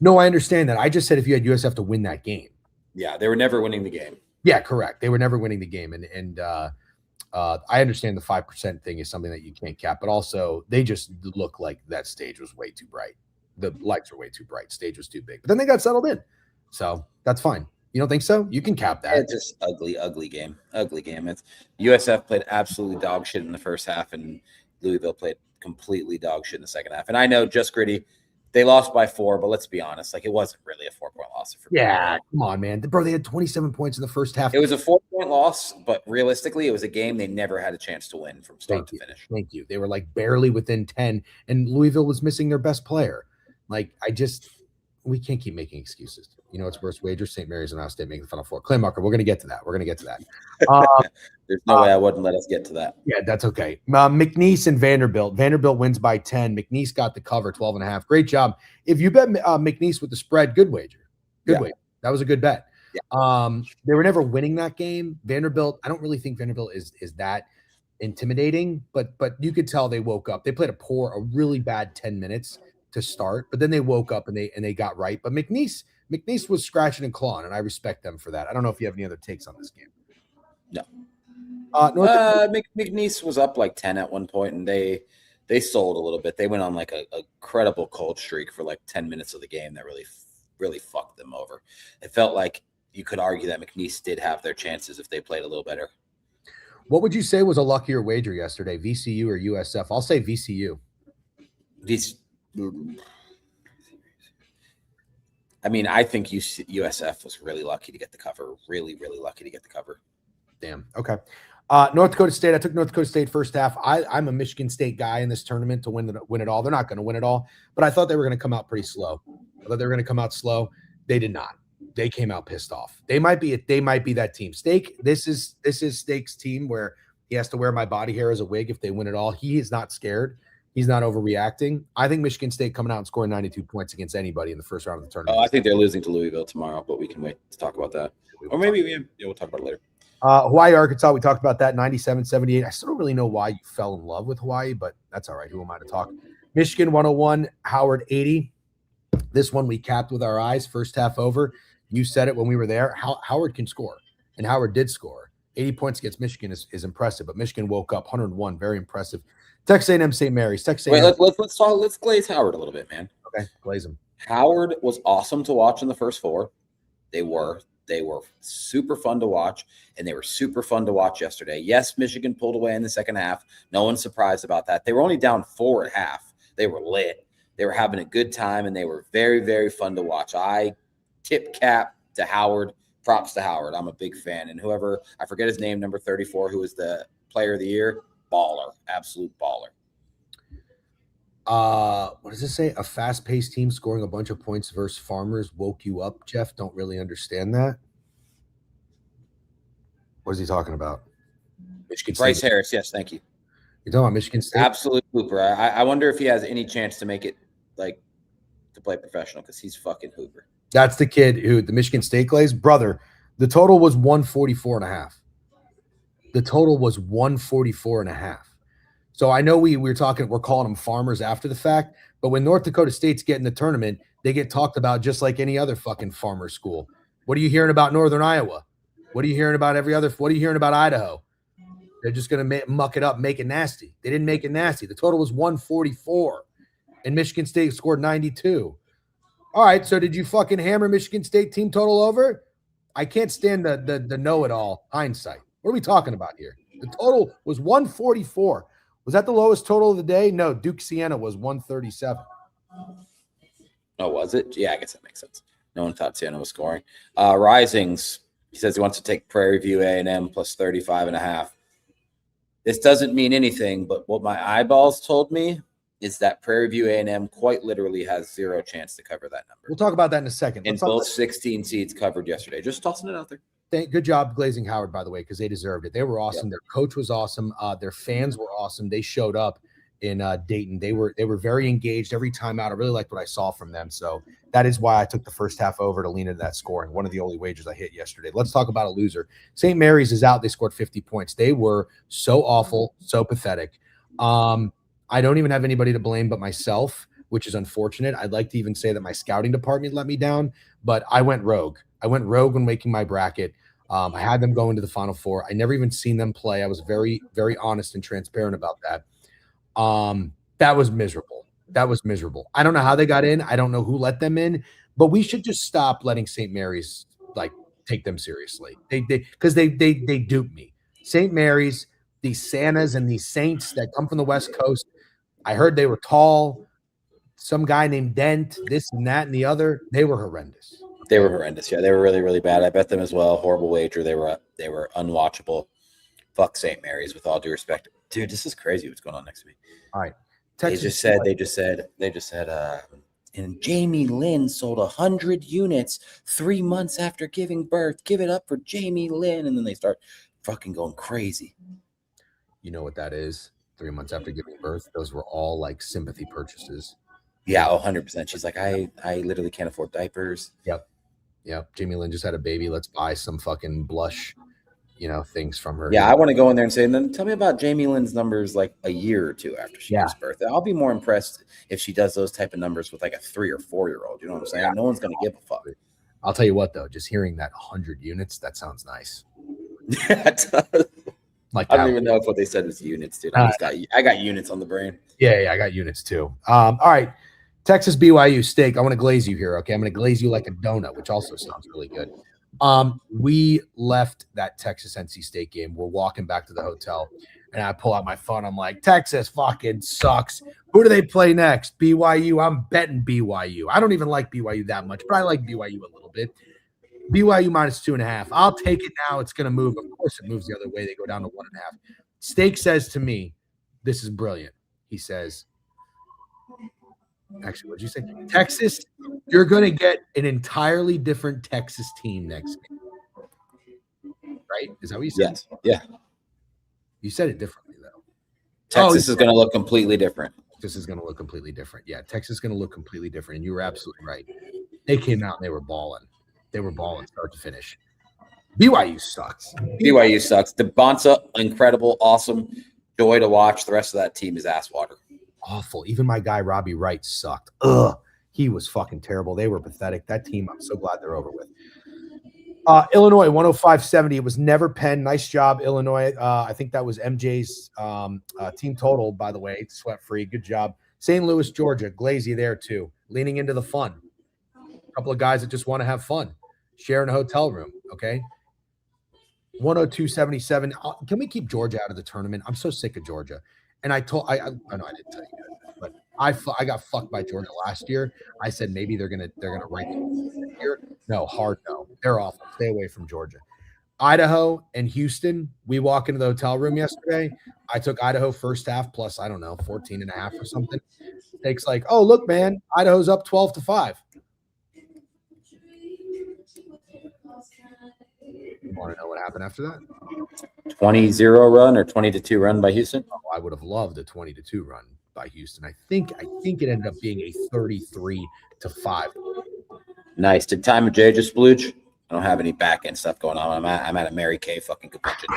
No, I understand that. I just said if you had USF to win that game. Yeah, they were never winning the game. Yeah, correct. They were never winning the game, and I understand the 5% thing is something that you can't cap, but also they just look like that stage was way too bright. The lights were way too bright. Stage was too big. But then they got settled in. So that's fine. You don't think so? You can cap that. It's just ugly game. Ugly game. It's USF played absolutely dog shit in the first half, and Louisville played completely dog shit in the second half. And I know Just Gritty, they lost by 4, but let's be honest, like it wasn't really a 4-point loss. Yeah, come on, man. Bro, they had 27 points in the first half. It was a 4-point loss, but realistically, it was a game they never had a chance to win from start to finish. Thank you. They were like barely within 10, and Louisville was missing their best player. Like, we can't keep making excuses. You know, it's worst wager. St. Mary's and Ohio State making the Final Four. Clay Marker, we're going to get to that. There's no way I wouldn't let us get to that. Yeah, that's okay. McNeese and Vanderbilt. Vanderbilt wins by 10. McNeese got the cover, 12.5. Great job. If you bet McNeese with the spread, good wager. Wager. That was a good bet. Yeah. They were never winning that game. Vanderbilt, I don't really think Vanderbilt is that intimidating, but you could tell they woke up. They played a really bad 10 minutes to start, but then they woke up and they got right. But McNeese was scratching and clawing, and I respect them for that. I don't know if you have any other takes on this game. No. McNeese was up like 10 at one point, and they sold a little bit. They went on like a credible cold streak for like 10 minutes of the game that really, really fucked them over. It felt like you could argue that McNeese did have their chances if they played a little better. What would you say was a luckier wager yesterday, VCU or USF? I'll say VCU. I mean, I think USF was really lucky to get the cover. Really, really lucky to get the cover. Damn. Okay. North Dakota State. I took North Dakota State first half. I'm a Michigan State guy in this tournament to win it all. They're not going to win it all, but I thought they were going to come out pretty slow. I thought they were going to come out slow. They did not. They came out pissed off. They might be that team. Steak. This is Steak's team where he has to wear my body hair as a wig if they win it all. He is not scared. He's not overreacting. I think Michigan State coming out and scoring 92 points against anybody in the first round of the tournament. Oh, I think they're losing to Louisville tomorrow, but we can wait to talk about that. Or maybe we'll talk about it later. Hawaii, Arkansas, we talked about that, 97-78. I still don't really know why you fell in love with Hawaii, but that's all right. Who am I to talk? Michigan 101, Howard 80. This one we capped with our eyes, first half over. You said it when we were there. Howard can score, and Howard did score. 80 points against Michigan is impressive, but Michigan woke up 101, very impressive. Texas A&M St. Mary's. Texas A&M. Wait, let's glaze Howard a little bit, man. Okay, glaze him. Howard was awesome to watch in the first four. They were super fun to watch, and they were super fun to watch yesterday. Yes, Michigan pulled away in the second half. No one's surprised about that. They were only down 4 at half. They were lit. They were having a good time, and they were very, very fun to watch. I tip cap to Howard. Props to Howard. I'm a big fan. And whoever, I forget his name, number 34, who was the player of the year, baller, absolute baller. What does it say? A fast-paced team scoring a bunch of points versus Farmers woke you up, Jeff? Don't really understand that. What is he talking about? Michigan State. Bryce Harris, yes, thank you. You're talking about Michigan State? Absolute hooper. I wonder if he has any chance to make it, to play professional, because he's fucking hooper. That's the kid who the Michigan State glaze. Brother, the total was 144.5. The total was 144.5. So I know we're calling them Farmers after the fact, but when North Dakota State's getting the tournament, they get talked about just like any other fucking farmer school. What are you hearing about Northern Iowa? What are you hearing about what are you hearing about Idaho? They're just going to muck it up, make it nasty. They didn't make it nasty. The total was 144, and Michigan State scored 92. All right, so did you fucking hammer Michigan State team total over? I can't stand the know-it-all hindsight. What are we talking about here? The total was 144. Was that the lowest total of the day? No, Duke Siena was 137. Oh, was it? Yeah, I guess that makes sense. No one thought Siena was scoring. Risings, he says he wants to take Prairie View A&M plus 35.5. This doesn't mean anything, but what my eyeballs told me is that Prairie View A&M quite literally has 0 chance to cover that number. We'll talk about that in a second. And both 16 seeds covered yesterday. Just tossing it out there. Good job glazing Howard, by the way, because they deserved it. They were awesome. Yep. Their coach was awesome. Their fans were awesome. They showed up in Dayton. They were very engaged every time out. I really liked what I saw from them. So that is why I took the first half over to lean into that scoring. One of the only wagers I hit yesterday. Let's talk about a loser. St. Mary's is out. They scored 50 points. They were so awful, so pathetic. I don't even have anybody to blame but myself, which is unfortunate. I'd like to even say that my scouting department let me down, but I went rogue. I went rogue when making my bracket. I had them go into the Final Four. I never even seen them play. I was very, very honest and transparent about that. That was miserable. I don't know how they got in. I don't know who let them in, but we should just stop letting St. Mary's take them seriously. Because they duped me. St. Mary's, these Santas and these Saints that come from the West Coast. I heard they were tall. Some guy named Dent, this and that and the other. They were horrendous. They were horrendous. Yeah, they were really, really bad. I bet them as well. Horrible wager. They were unwatchable. Fuck St. Mary's with all due respect. Dude, this is crazy what's going on next to me. All right. They just said, and Jamie Lynn sold 100 units 3 months after giving birth. Give it up for Jamie Lynn. And then they start fucking going crazy. You know what that is? 3 months after giving birth. Those were all sympathy purchases. Yeah, 100%. She's like, I literally can't afford diapers. Yep. Jamie Lynn just had a baby. Let's buy some fucking blush, things from her. Yeah, I want to go in there and say, and then tell me about Jamie Lynn's numbers a year or two after she gives birth. I'll be more impressed if she does those type of numbers with a 3 or 4 year old. You know what I'm saying? Yeah. No one's going to give a fuck. I'll tell you what, though, just hearing that 100 units, that sounds nice. Yeah, it does. I don't even know if what they said was units, dude. I got units on the brain. Yeah, I got units too. All right. Texas BYU Steak. I want to glaze you here, okay? I'm going to glaze you like a donut, which also sounds really good. We left that Texas NC State game. We're walking back to the hotel, and I pull out my phone. I'm like, Texas fucking sucks. Who do they play next? BYU. I'm betting BYU. I don't even like BYU that much, but I like BYU a little bit. BYU -2.5. I'll take it now. It's going to move. Of course, it moves the other way. They go down to 1.5. Steak says to me, this is brilliant. He says, actually, what'd you say? Texas, you're going to get an entirely different Texas team next game. Right? Is that what you said? Yes. Yeah. You said it differently, though. Texas is going to look completely different. This is going to look completely different. Yeah, Texas is going to look completely different. And you were absolutely right. They came out and they were balling. They were balling start to finish. BYU sucks. BYU sucks. DeBonsa, incredible, awesome, joy to watch. The rest of that team is ass water. Awful. Even my guy Robbie Wright sucked. Ugh, he was fucking terrible. They were pathetic. That team, I'm so glad they're over with. Illinois 105-70. It was never Penn. Nice job, Illinois. I think that was MJ's team total, by the way. Sweat free. Good job. St. Louis, Georgia. Glazy there too. Leaning into the fun. A couple of guys that just want to have fun. Sharing a hotel room. Okay. 102-77. Can we keep Georgia out of the tournament? I'm so sick of Georgia. And I know I didn't tell you guys, but I got fucked by Georgia last year. I said maybe they're gonna write the year. No, hard no. They're awful. Stay away from Georgia. Idaho and Houston. We walk into the hotel room yesterday. I took Idaho first half plus, I don't know, 14.5 or something. Takes like, oh look, man, Idaho's up 12-5. You want to know what happened after that? 20-0 run or 20-2 run by Houston? Oh, I would have loved a 20-2 run by Houston. I think it ended up being a 33-5. Nice. Did Time of J just splooge? I don't have any back end stuff going on. I'm at a Mary Kay fucking convention.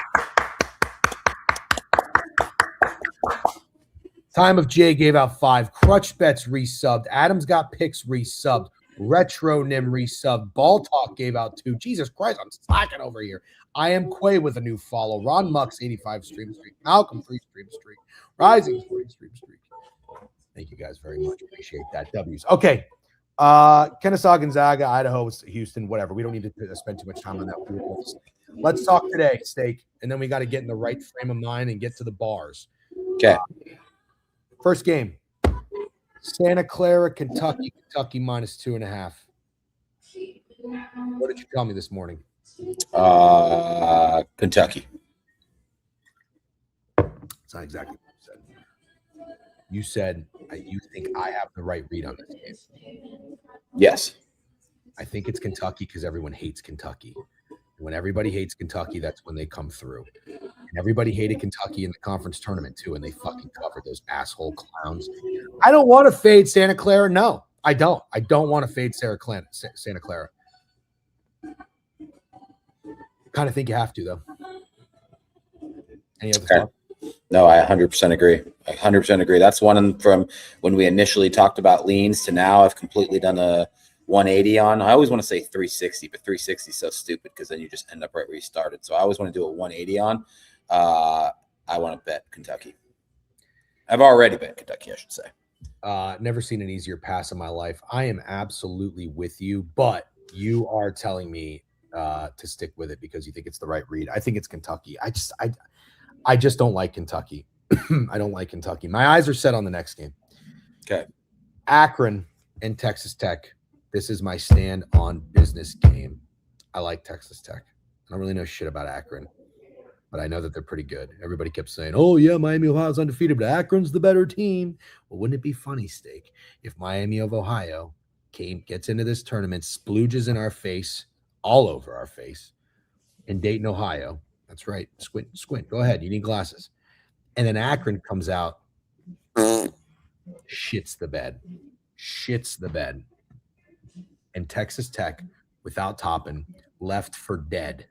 Time of J gave out 5. Crutch Bets resubbed. Adams got picks resubbed. Retro Nim resubbed. Ball Talk gave out 2. Jesus Christ, I'm slacking over here. I am Quay with a new follow. Ron Mux 85 stream streak. Malcolm 3 stream streak. Rising 40 stream streak. Thank you guys very much. Appreciate that. W's. Okay. Kennesaw, Gonzaga, Idaho, Houston, whatever. We don't need to spend too much time on that. Let's talk today, Steak, and then we got to get in the right frame of mind and get to the bars. Okay. First game. Santa Clara, Kentucky -2.5. What did you tell me this morning? Kentucky. It's not exactly what you said. You said you think I have the right read on this game. Yes. I think it's Kentucky because everyone hates Kentucky. When everybody hates Kentucky, that's when they come through. And everybody hated Kentucky in the conference tournament too, and they fucking covered those asshole clowns. I don't want to fade Santa Clara. No, I don't. I don't want to fade Santa Clara. Kind of think you have to, though. Any other thoughts? No, I 100% agree. I 100% agree. That's one from when we initially talked about leans to now I've completely done a 180 on. I always want to say 360, but 360 is so stupid because then you just end up right where you started. So I always want to do a 180 on. I want to bet Kentucky. I've already bet Kentucky, I should say. Never seen an easier pass in my life. I am absolutely with you, but you are telling me to stick with it because you think it's the right read. I think it's Kentucky. I just don't like Kentucky. I don't like Kentucky. My eyes are set on the next game. Okay. Akron and Texas Tech. This is my stand on business game. I like Texas Tech. I don't really know shit about Akron, but I know that they're pretty good. Everybody kept saying, oh, yeah, Miami of Ohio's undefeated, but Akron's the better team. Well, wouldn't it be funny, Steak, if Miami of Ohio gets into this tournament, splooges in our face, all over our face, in Dayton, Ohio. That's right. Squint. Go ahead. You need glasses. And then Akron comes out, shits the bed. And Texas Tech, without Toppin, left for dead,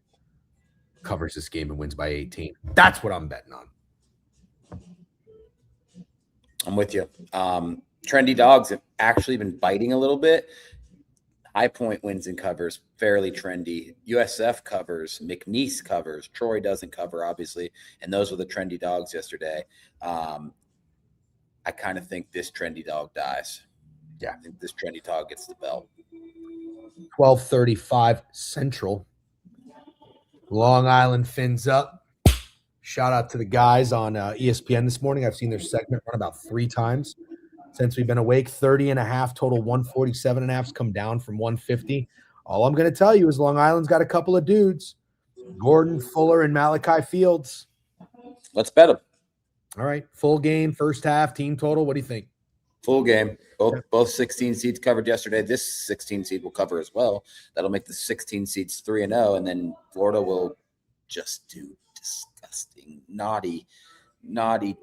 covers this game and wins by 18. That's what I'm betting on. I'm with you. Trendy dogs have actually been biting a little bit. High Point wins and covers, fairly trendy. USF covers, McNeese covers, Troy doesn't cover, obviously, and those were the trendy dogs yesterday. I kind of think this trendy dog dies. Yeah, I think this trendy dog gets the belt. 12:35 Central. Long Island fins up. Shout out to the guys on ESPN this morning. I've seen their segment run about 3 times since we've been awake. 30 and a half total, 147 and a half come down from 150. All I'm going to tell you is Long Island's got a couple of dudes, Gordon, Fuller, and Malachi Fields. Let's bet them. All right, full game, first half, team total. What do you think? Full game. Both 16 seeds covered yesterday. This 16 seed will cover as well. That'll make the 16 seeds 3-0, and then Florida will just do disgusting, naughty,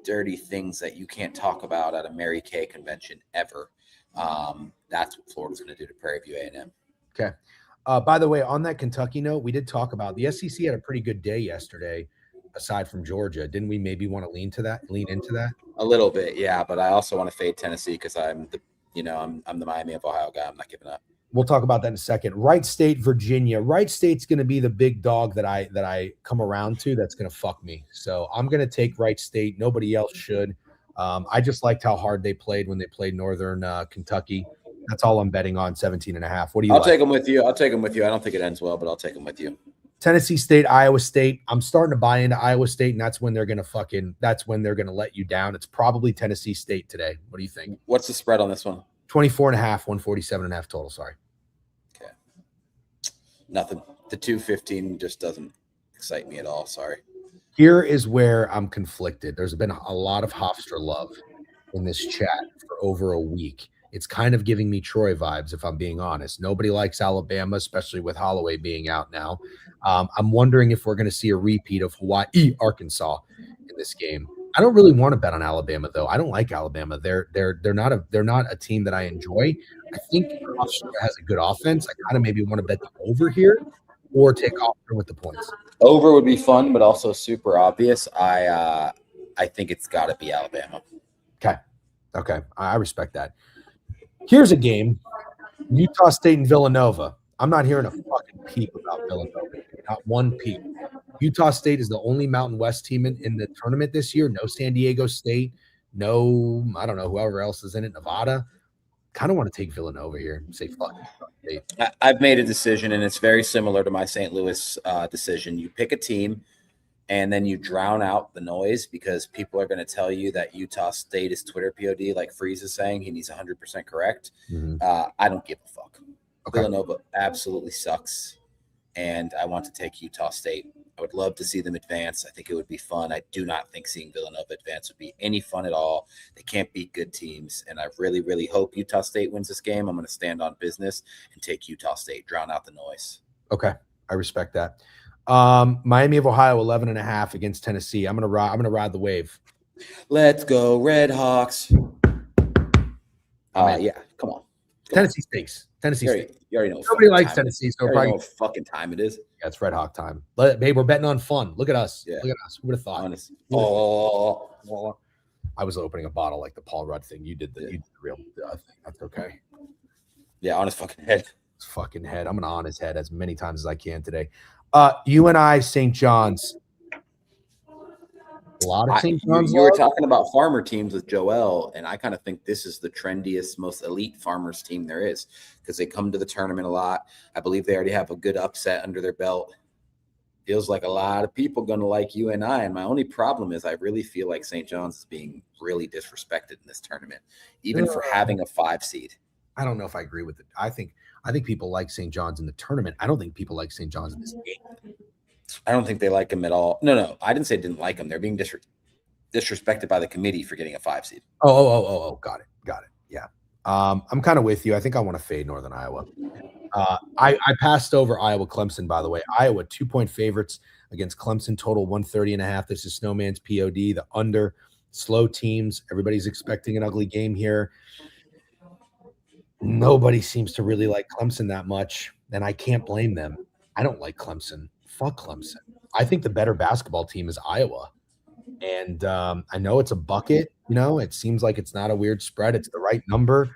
dirty things that you can't talk about at a Mary Kay convention ever. That's what Florida's going to do to Prairie View A&M. Okay. By the way, on that Kentucky note, we did talk about the SEC had a pretty good day yesterday, aside from Georgia. Didn't we maybe want to lean into that? A little bit, yeah, but I also want to fade Tennessee because I'm the Miami of Ohio guy. I'm not giving up. We'll talk about that in a second. Wright State, Virginia. Wright State's going to be the big dog that I come around to. That's going to fuck me. So I'm going to take Wright State. Nobody else should. I just liked how hard they played when they played Northern Kentucky. That's all I'm betting on, 17 and a half. What do you I'll take them with you. I don't think it ends well, but I'll take them with you. Tennessee State, Iowa State. I'm starting to buy into Iowa State, and that's when they're going to let you down. It's probably Tennessee State today. What do you think? What's the spread on this one? 24 and a half, 147 and a half total. Sorry. Okay. Nothing. The 215 just doesn't excite me at all. Sorry. Here is where I'm conflicted. There's been a lot of Hofstra love in this chat for over a week. It's kind of giving me Troy vibes, if I'm being honest. Nobody likes Alabama, especially with Holloway being out now. I'm wondering if we're going to see a repeat of Hawaii, Arkansas in this game. I don't really want to bet on Alabama, though. I don't like Alabama. They're not a team that I enjoy. I think Hofstra has a good offense. I kind of maybe want to bet the over here or take Hofstra with the points. Over would be fun, but also super obvious. I think it's got to be Alabama. Okay. I respect that. Here's a game, Utah State and Villanova. I'm not hearing a fucking peep about Villanova. Not one peep. Utah State is the only Mountain West team in the tournament this year. No San Diego State. No, I don't know, whoever else is in it, Nevada. Kind of want to take Villanova here and say fuck State. I've made a decision, and it's very similar to my St. Louis decision. You pick a team, and then you drown out the noise because people are going to tell you that Utah State is Twitter POD, like Freeze is saying. He's 100% correct. Mm-hmm. I don't give a fuck. Okay. Villanova absolutely sucks, and I want to take Utah State. I would love to see them advance. I think it would be fun. I do not think seeing Villanova advance would be any fun at all. They can't beat good teams, and I really, really hope Utah State wins this game. I'm going to stand on business and take Utah State, drown out the noise. Okay, I respect that. Miami of Ohio 11 and a half against Tennessee. I'm gonna ride the wave. Let's go Red Hawks. Yeah, come on. Tennessee stinks. Tennessee stinks. You already know. Nobody likes Tennessee, so probably know what fucking time it is. Yeah, it's Red Hawk time. Babe, we're betting on fun. Look at us. Yeah. Look at us. Who would have thought? Honest. I was opening a bottle like the Paul Rudd thing. You did the real thing. That's okay. Yeah, on his fucking head. His fucking head. I'm gonna on his head as many times as I can today. UNI St. John's. A lot of St. John's. You were talking about farmer teams with Joel, and I kind of think this is the trendiest, most elite farmers team there is because they come to the tournament a lot. I believe they already have a good upset under their belt. Feels like a lot of people going to like UNI, and my only problem is I really feel like St. John's is being really disrespected in this tournament, even for having a 5 seed. I don't know if I agree with it. I think people like St. John's in the tournament. I don't think people like St. John's in this game. I don't think they like him at all. No. I didn't say didn't like him. They're being disrespected by the committee for getting a 5 seed. Oh. Got it. Yeah. I'm kind of with you. I think I want to fade Northern Iowa. I passed over Iowa Clemson, by the way. Iowa 2-point favorites against Clemson, total 130 and a half. This is Snowman's POD, the under. Slow teams. Everybody's expecting an ugly game here. Nobody seems to really like Clemson that much, and I can't blame them. I don't like Clemson. Fuck Clemson. I think the better basketball team is Iowa. And I know it's a bucket. You know, it seems like it's not a weird spread. It's the right number.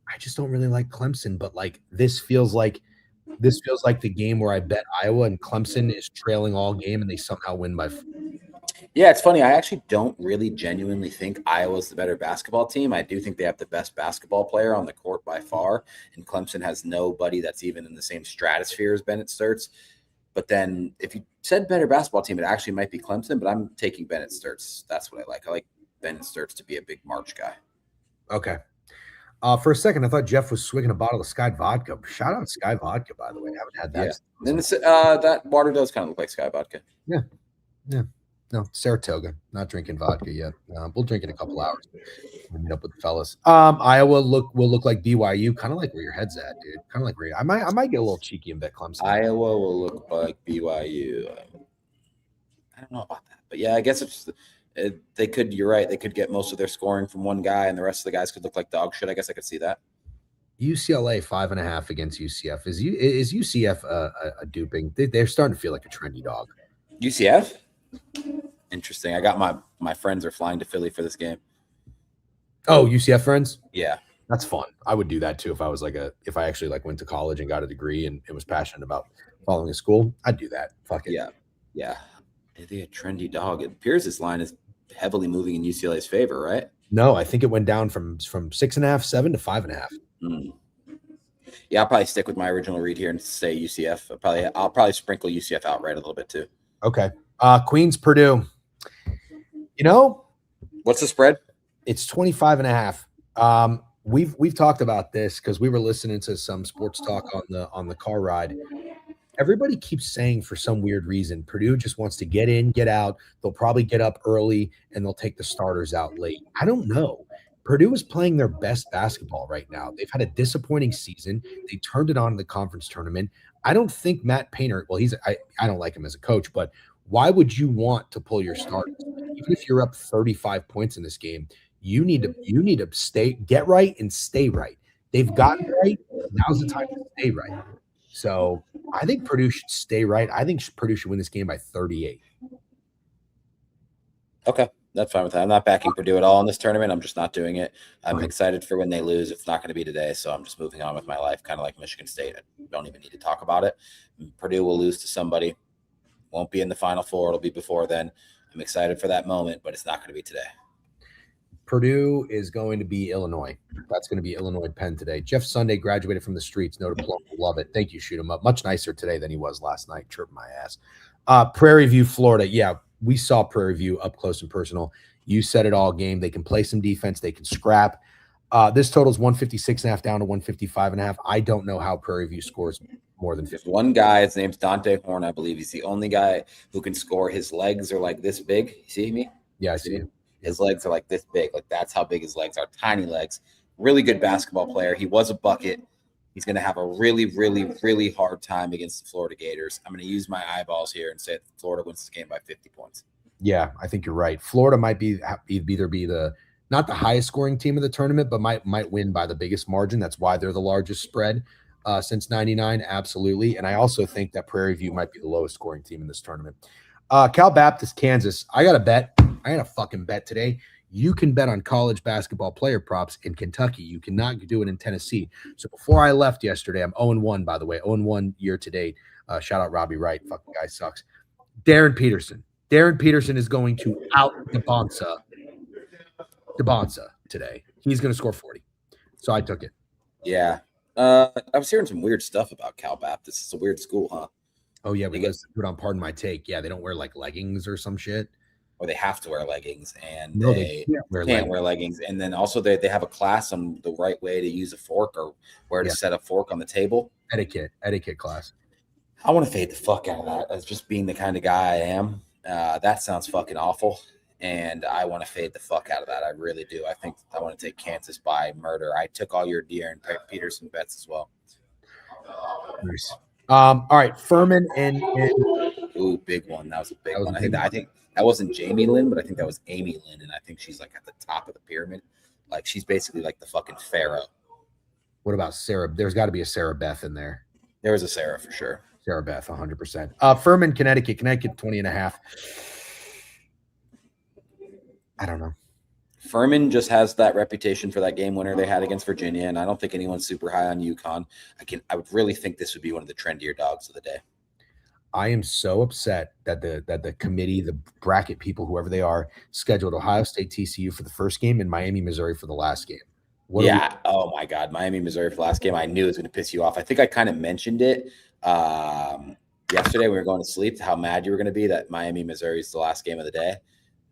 I just don't really like Clemson. But, like, this feels like the game where I bet Iowa and Clemson is trailing all game and they somehow win by 4. Yeah, it's funny. I actually don't really genuinely think Iowa's the better basketball team. I do think they have the best basketball player on the court by far, and Clemson has nobody that's even in the same stratosphere as Bennett Sturts. But then if you said better basketball team, it actually might be Clemson, but I'm taking Bennett Sturts. That's what I like. I like Bennett Sturts to be a big March guy. Okay. For a second, I thought Jeff was swigging a bottle of Sky vodka. Shout out Sky vodka, by the way. I haven't had that. Yeah. And that water does kind of look like Sky vodka. Yeah. No, Saratoga. Not drinking vodka yet. We'll drink in a couple hours. We'll meet up with the fellas. Iowa will look like BYU, kind of like where your head's at, dude. Kind of like where I might get a little cheeky and bet Clemson. Iowa will look like BYU. I don't know about that, but yeah, I guess they could. You're right. They could get most of their scoring from one guy, and the rest of the guys could look like dog shit. I guess I could see that. UCLA 5.5 against UCF. Is UCF a duping? They're starting to feel like a trendy dog. UCF. Interesting. I got my friends are flying to Philly for this game. Oh, UCF friends? Yeah. That's fun. I would do that too if I actually went to college and got a degree and was passionate about following a school. I'd do that. Fuck it. Yeah. Yeah. Are they a trendy dog? It appears this line is heavily moving in UCLA's favor, right? No, I think it went down from 6.5, 7 to 5.5. Yeah, I'll probably stick with my original read here and say UCF. I'll probably sprinkle UCF outright a little bit too. Okay. Queens Purdue. What's the spread? It's 25.5. We've talked about this because we were listening to some sports talk on the car ride. Everybody keeps saying for some weird reason, Purdue just wants to get in, get out. They'll probably get up early and they'll take the starters out late. I don't know. Purdue is playing their best basketball right now. They've had a disappointing season. They turned it on in the conference tournament. I don't think Matt Painter, well, I don't like him as a coach, but why would you want to pull your starters? Even if you're up 35 points in this game, you need to get right and stay right. They've gotten right. Now's the time to stay right. So I think Purdue should stay right. I think Purdue should win this game by 38. Okay, that's fine with that. I'm not backing Purdue at all in this tournament. I'm just not doing it. I'm excited for when they lose. It's not going to be today, so I'm just moving on with my life, kind of like Michigan State. I don't even need to talk about it. Purdue will lose to somebody. Won't be in the Final Four. It'll be before then. I'm excited for that moment, but it's not going to be today. Purdue is going to be Illinois. That's going to be Illinois Penn today. Jeff Sunday graduated from the streets. No diploma. Love it. Thank you. Shoot him up. Much nicer today than he was last night. Chirping my ass. Prairie View, Florida. Yeah, we saw Prairie View up close and personal. You said it all game. They can play some defense. They can scrap. This total's 156.5 down to 155.5. I don't know how Prairie View scores more than 50. One guy, his name's Dante Horn, I believe. He's the only guy who can score. His legs are like this big. You see me? Yeah, I see you. His legs are like this big. Like that's how big his legs are. Tiny legs. Really good basketball player. He was a bucket. He's going to have a really, really, really hard time against the Florida Gators. I'm going to use my eyeballs here and say Florida wins this game by 50 points. Yeah, I think you're right. Florida might either be not the highest scoring team of the tournament, but might win by the biggest margin. That's why they're the largest spread since 99. Absolutely. And I also think that Prairie View might be the lowest scoring team in this tournament. Cal Baptist, Kansas. I got a bet. I got a fucking bet today. You can bet on college basketball player props in Kentucky. You cannot do it in Tennessee. So before I left yesterday, I'm 0-1, by the way, 0-1 year to date. Shout out Robbie Wright. Fucking guy sucks. Darren Peterson. Darren Peterson is going to out DeBonsa today. He's going to score 40. So I took it. Yeah. I was hearing some weird stuff about Cal Baptist. It's a weird school, huh? Oh, yeah. We got to put on Pardon My Take. Yeah, they don't wear like leggings or some shit. Or they have to wear leggings, and No, they can't wear leggings. And then also they have a class on the right way to use a fork or where to set a fork on the table. Etiquette class. I want to fade the fuck out of that. As just being the kind of guy I am. That sounds fucking awful, and I want to fade the fuck out of that. I really do. I think I want to take Kansas by murder. I took all your Darren Peterson bets as well. Nice. All right, Furman and ooh, big one. That was a big one. I think that wasn't Jamie Lynn, but I think that was Amy Lynn, and I think she's like at the top of the pyramid. Like she's basically like the fucking pharaoh. What about Sarah? There's got to be a Sarah Beth in there. There was a Sarah for sure. Sarah Beth, 100%. Furman, Connecticut 20.5. I don't know. Furman just has that reputation for that game winner they had against Virginia, and I don't think anyone's super high on UConn. I would really think this would be one of the trendier dogs of the day. I am so upset that the committee, the bracket people, whoever they are, scheduled Ohio State TCU for the first game and Miami, Missouri for the last game. Oh my God, Miami, Missouri for the last game. I knew it was going to piss you off. I think I kind of mentioned it yesterday. yesterday when we were going to sleep, how mad you were going to be that Miami, Missouri is the last game of the day.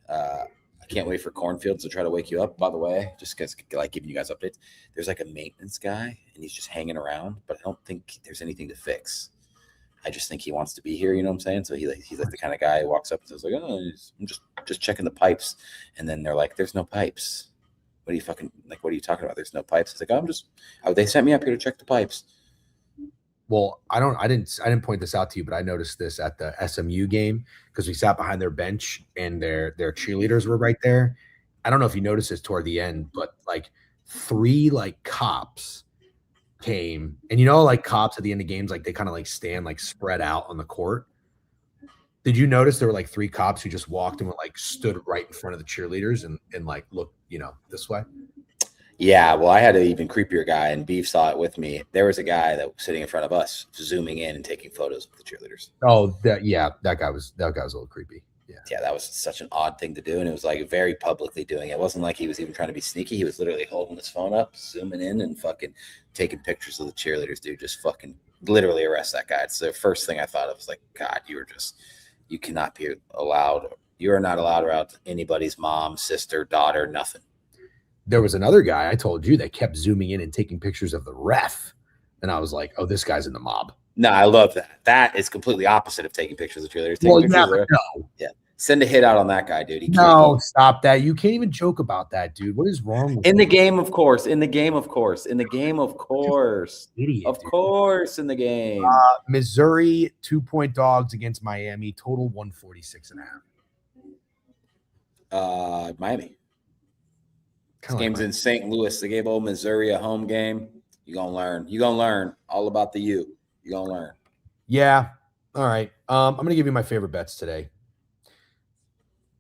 I can't wait for Cornfields to try to wake you up. By the way, just because like giving you guys updates, there's like a maintenance guy and he's just hanging around, but I don't think there's anything to fix. I just think he wants to be here. You know what I'm saying? So he's like the kind of guy who walks up and says like, "Oh, I'm just checking the pipes," and then they're like, "There's no pipes. What are you fucking like? What are you talking about? There's no pipes." It's like, they sent me up here to check the pipes. Well, I didn't point this out to you, but I noticed this at the SMU game because we sat behind their bench and their cheerleaders were right there. I don't know if you noticed this toward the end, but like 3 like cops came, and like cops at the end of games, like they kind of like stand like spread out on the court. Did you notice there were like 3 cops who just walked and were like stood right in front of the cheerleaders and like looked, this way? Yeah, well, I had an even creepier guy, and Biev saw it with me. There was a guy that was sitting in front of us, zooming in and taking photos of the cheerleaders. Oh, that guy was a little creepy. Yeah, that was such an odd thing to do, and it was like very publicly doing it. It wasn't like he was even trying to be sneaky. He was literally holding his phone up, zooming in, and fucking taking pictures of the cheerleaders. Dude, just fucking literally arrest that guy. It's the first thing I thought of was like, God, you cannot be allowed. You are not allowed around anybody's mom, sister, daughter, nothing. There was another guy I told you that kept zooming in and taking pictures of the ref, and I was like, "Oh, this guy's in the mob." No, I love that. That is completely opposite of taking pictures of cheerleaders. Yeah. Send a hit out on that guy, dude. Stop that. You can't even joke about that, dude. What is wrong with in you? The game, of course. In the game, of course. In the game, of course. Idiot, of course, in the game. Missouri 2-point dogs against Miami, total 146.5. Miami. This game's in St. Louis. They gave old Missouri a home game. You're going to learn. You're going to learn all about the U. You're going to learn. Yeah. All right. I'm going to give you my favorite bets today.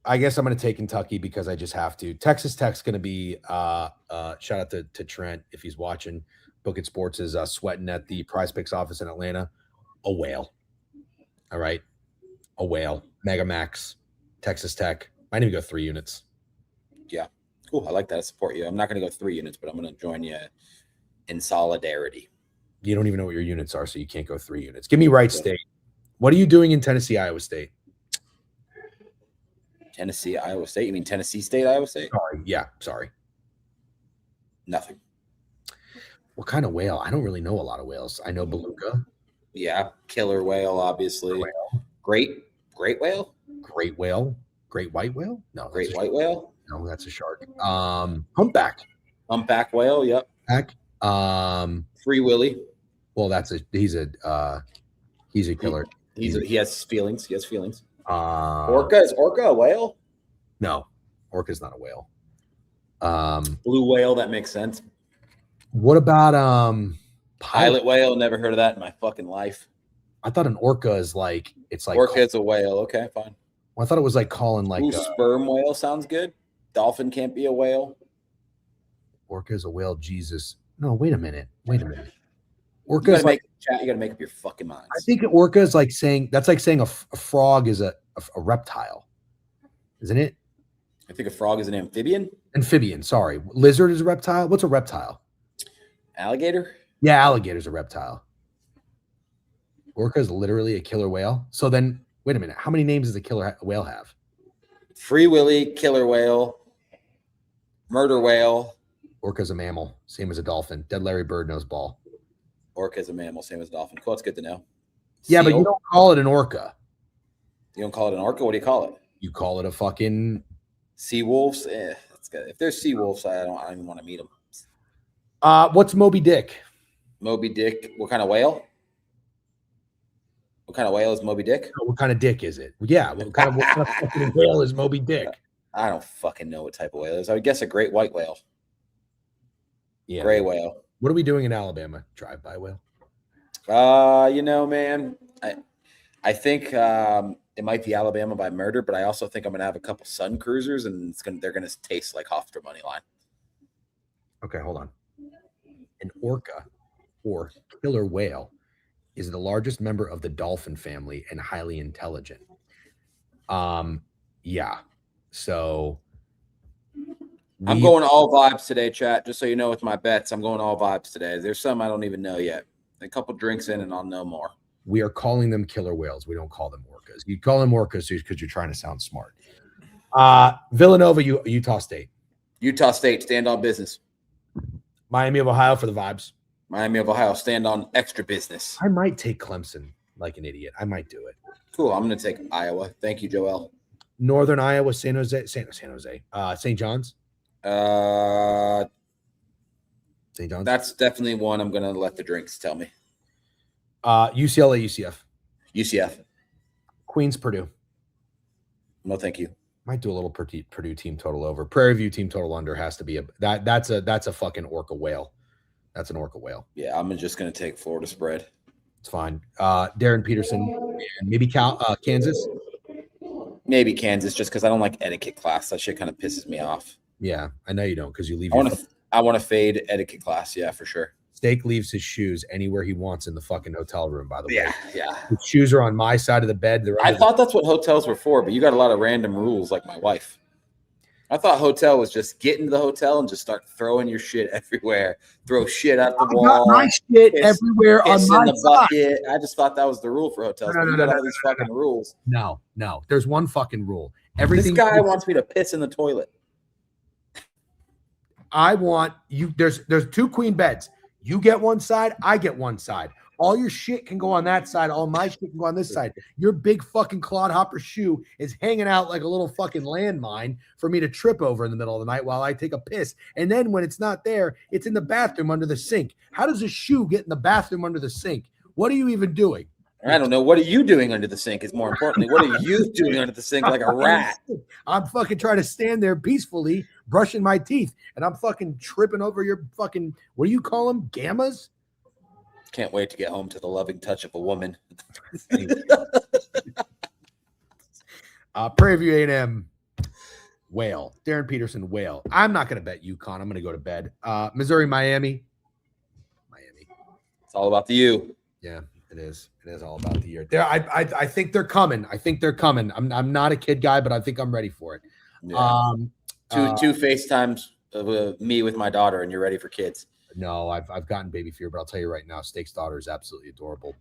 I guess I'm going to take Kentucky because I just have to. Texas Tech's going to be shout out to Trent if he's watching. Book It Sports is sweating at the Prize Picks office in Atlanta. A whale. All right. A whale. Mega Max. Texas Tech. Might even go 3 units. Yeah. Cool. I like that. I support you. I'm not going to go 3 units, but I'm going to join you in solidarity. You don't even know what your units are, so you can't go 3 units. Give me Wright State. What are you doing in Tennessee, Iowa State? Tennessee, Iowa State? You mean Tennessee State, Iowa State? Sorry. Yeah, sorry. Nothing. What kind of whale? I don't really know a lot of whales. I know beluga. Yeah, killer whale, obviously. Whale. Great whale? Great whale? Great white whale? No. Great white whale? No, that's a shark. Humpback. Humpback whale, yep. Back. Free Willy. Well, he's a killer. He has feelings. He has feelings. Orca is Orca a whale? No, Orca's not a whale. Blue whale, that makes sense. What about pilot whale? Never heard of that in my fucking life. I thought an orca is like orca is a whale. Okay, fine. Well, I thought it was like calling like sperm whale sounds good. Dolphin can't be a whale. Orca is a whale. Jesus. No, wait a minute. Orca is like chat. You got to make up your fucking minds. I think orca is like saying a frog is a reptile, isn't it? I think a frog is an amphibian. Amphibian. Sorry, lizard is a reptile. What's a reptile? Alligator. Yeah, alligator's a reptile. Orca is literally a killer whale. So then, wait a minute. How many names does a killer whale have? Free Willy, killer whale, murder whale. Orca's a mammal, same as a dolphin. Dead Larry Bird knows ball. Orca's a mammal, same as a dolphin. Cool, that's good to know. Yeah, but you don't call it an orca. You don't call it an orca? What do you call it? You call it a fucking sea wolves. That's good. If there's sea wolves, I don't even want to meet them. What's Moby Dick? Moby Dick. What kind of whale? What kind of whale is Moby Dick? What kind of dick is it? Yeah, what kind of fucking whale is Moby Dick? I don't fucking know what type of whale it is. I would guess a great white whale. Yeah. Gray whale. What are we doing in Alabama? Drive-by whale? Man, I think it might be Alabama by murder, but I also think I'm gonna have a couple Sun Cruisers, and they're gonna taste like Hofstra money line. Okay, hold on. An orca, or killer whale, is the largest member of the dolphin family and highly intelligent. Yeah. So I'm going all vibes today, chat. Just so you know, with my bets, I'm going all vibes today. There's some I don't even know yet. A couple drinks in, and I'll know more. We are calling them killer whales. We don't call them orcas. You call them orcas because you're trying to sound smart. Villanova, Utah State. Utah State, stand on business. Miami of Ohio for the vibes. Miami of Ohio, stand on extra business. I might take Clemson like an idiot. I might do it. Cool. I'm going to take Iowa. Thank you, Joel. Northern Iowa, San Jose. St. John's. St. John's. That's definitely one I'm going to let the drinks tell me. UCLA, UCF. UCF. Queens, Purdue. No, thank you. Might do a little Purdue team total over. Prairie View team total under has to be that's a fucking orca whale. That's an orca whale. Yeah, I'm just going to take Florida spread. It's fine. Darren Peterson and maybe Kansas. Maybe Kansas, just because I don't like etiquette class. That shit kind of pisses me off. Yeah, I know you don't because you leave. I want to fade etiquette class. Yeah, for sure. Steak leaves his shoes anywhere he wants in the fucking hotel room, by the way. Yeah. His shoes are on my side of the bed. I thought that's what hotels were for, but you got a lot of random rules like my wife. I thought hotel was just get into the hotel and just start throwing your shit everywhere. Throw shit out the wall. My shit everywhere on my bucket. I just thought that was the rule for hotels. No, you got all these fucking rules. No. There's one fucking rule. Everything. This guy wants me to piss in the toilet. I want you. There's 2 queen beds. You get one side, I get one side. All your shit can go on that side. All my shit can go on this side. Your big fucking clodhopper shoe is hanging out like a little fucking landmine for me to trip over in the middle of the night while I take a piss. And then when it's not there, it's in the bathroom under the sink. How does a shoe get in the bathroom under the sink? What are you even doing? I don't know. What are you doing under the sink is more importantly. What are you doing under the sink like a rat? I'm fucking trying to stand there peacefully, brushing my teeth, and I'm fucking tripping over your fucking, what do you call them? Gammas? Can't wait to get home to the loving touch of a woman. Prairie View A&M, whale. Darren Peterson, whale. I'm not going to bet UConn. I'm going to go to bed. Missouri, Miami. It's all about the U. Yeah. It is. It is all about the year. I think they're coming. I'm not a kid guy, but I think I'm ready for it. Yeah. Two FaceTimes of me with my daughter, and you're ready for kids. No, I've gotten baby fear, but I'll tell you right now, Steak's daughter is absolutely adorable.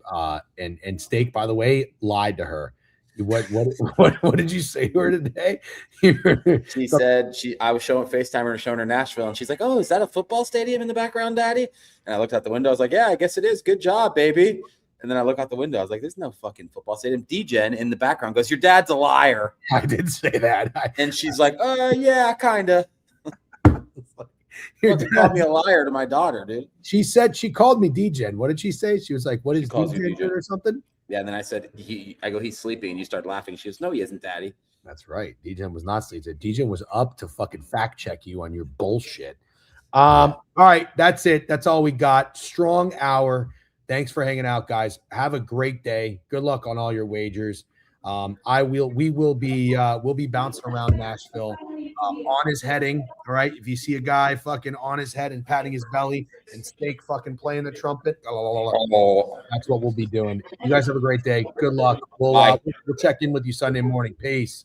And Steak, by the way, lied to her. What did you say to her today? She said I was FaceTiming her, showing her Nashville, and she's like, "Oh, is that a football stadium in the background, Daddy?" And I looked out the window. I was like, "Yeah, I guess it is. Good job, baby." And then I look out the window. I was like, "There's no fucking football stadium." Degen in the background goes, "Your dad's a liar." I did say that. And she's like, "Yeah, kinda." You called me a liar to my daughter, dude. She said she called me Degen. What did she say? She was like, "What is Degen or something?" Yeah. And then I said, he's sleeping, and you start laughing. She goes, "No, he isn't, Daddy." That's right. Degen was not sleeping. Degen was up to fucking fact check you on your bullshit. All right, that's it. That's all we got. Strong hour. Thanks for hanging out, guys. Have a great day. Good luck on all your wagers. We'll be bouncing around Nashville on his heading. All right. If you see a guy fucking on his head and patting his belly and Steak fucking playing the trumpet, that's what we'll be doing. You guys have a great day. Good luck. We'll check in with you Sunday morning. Peace.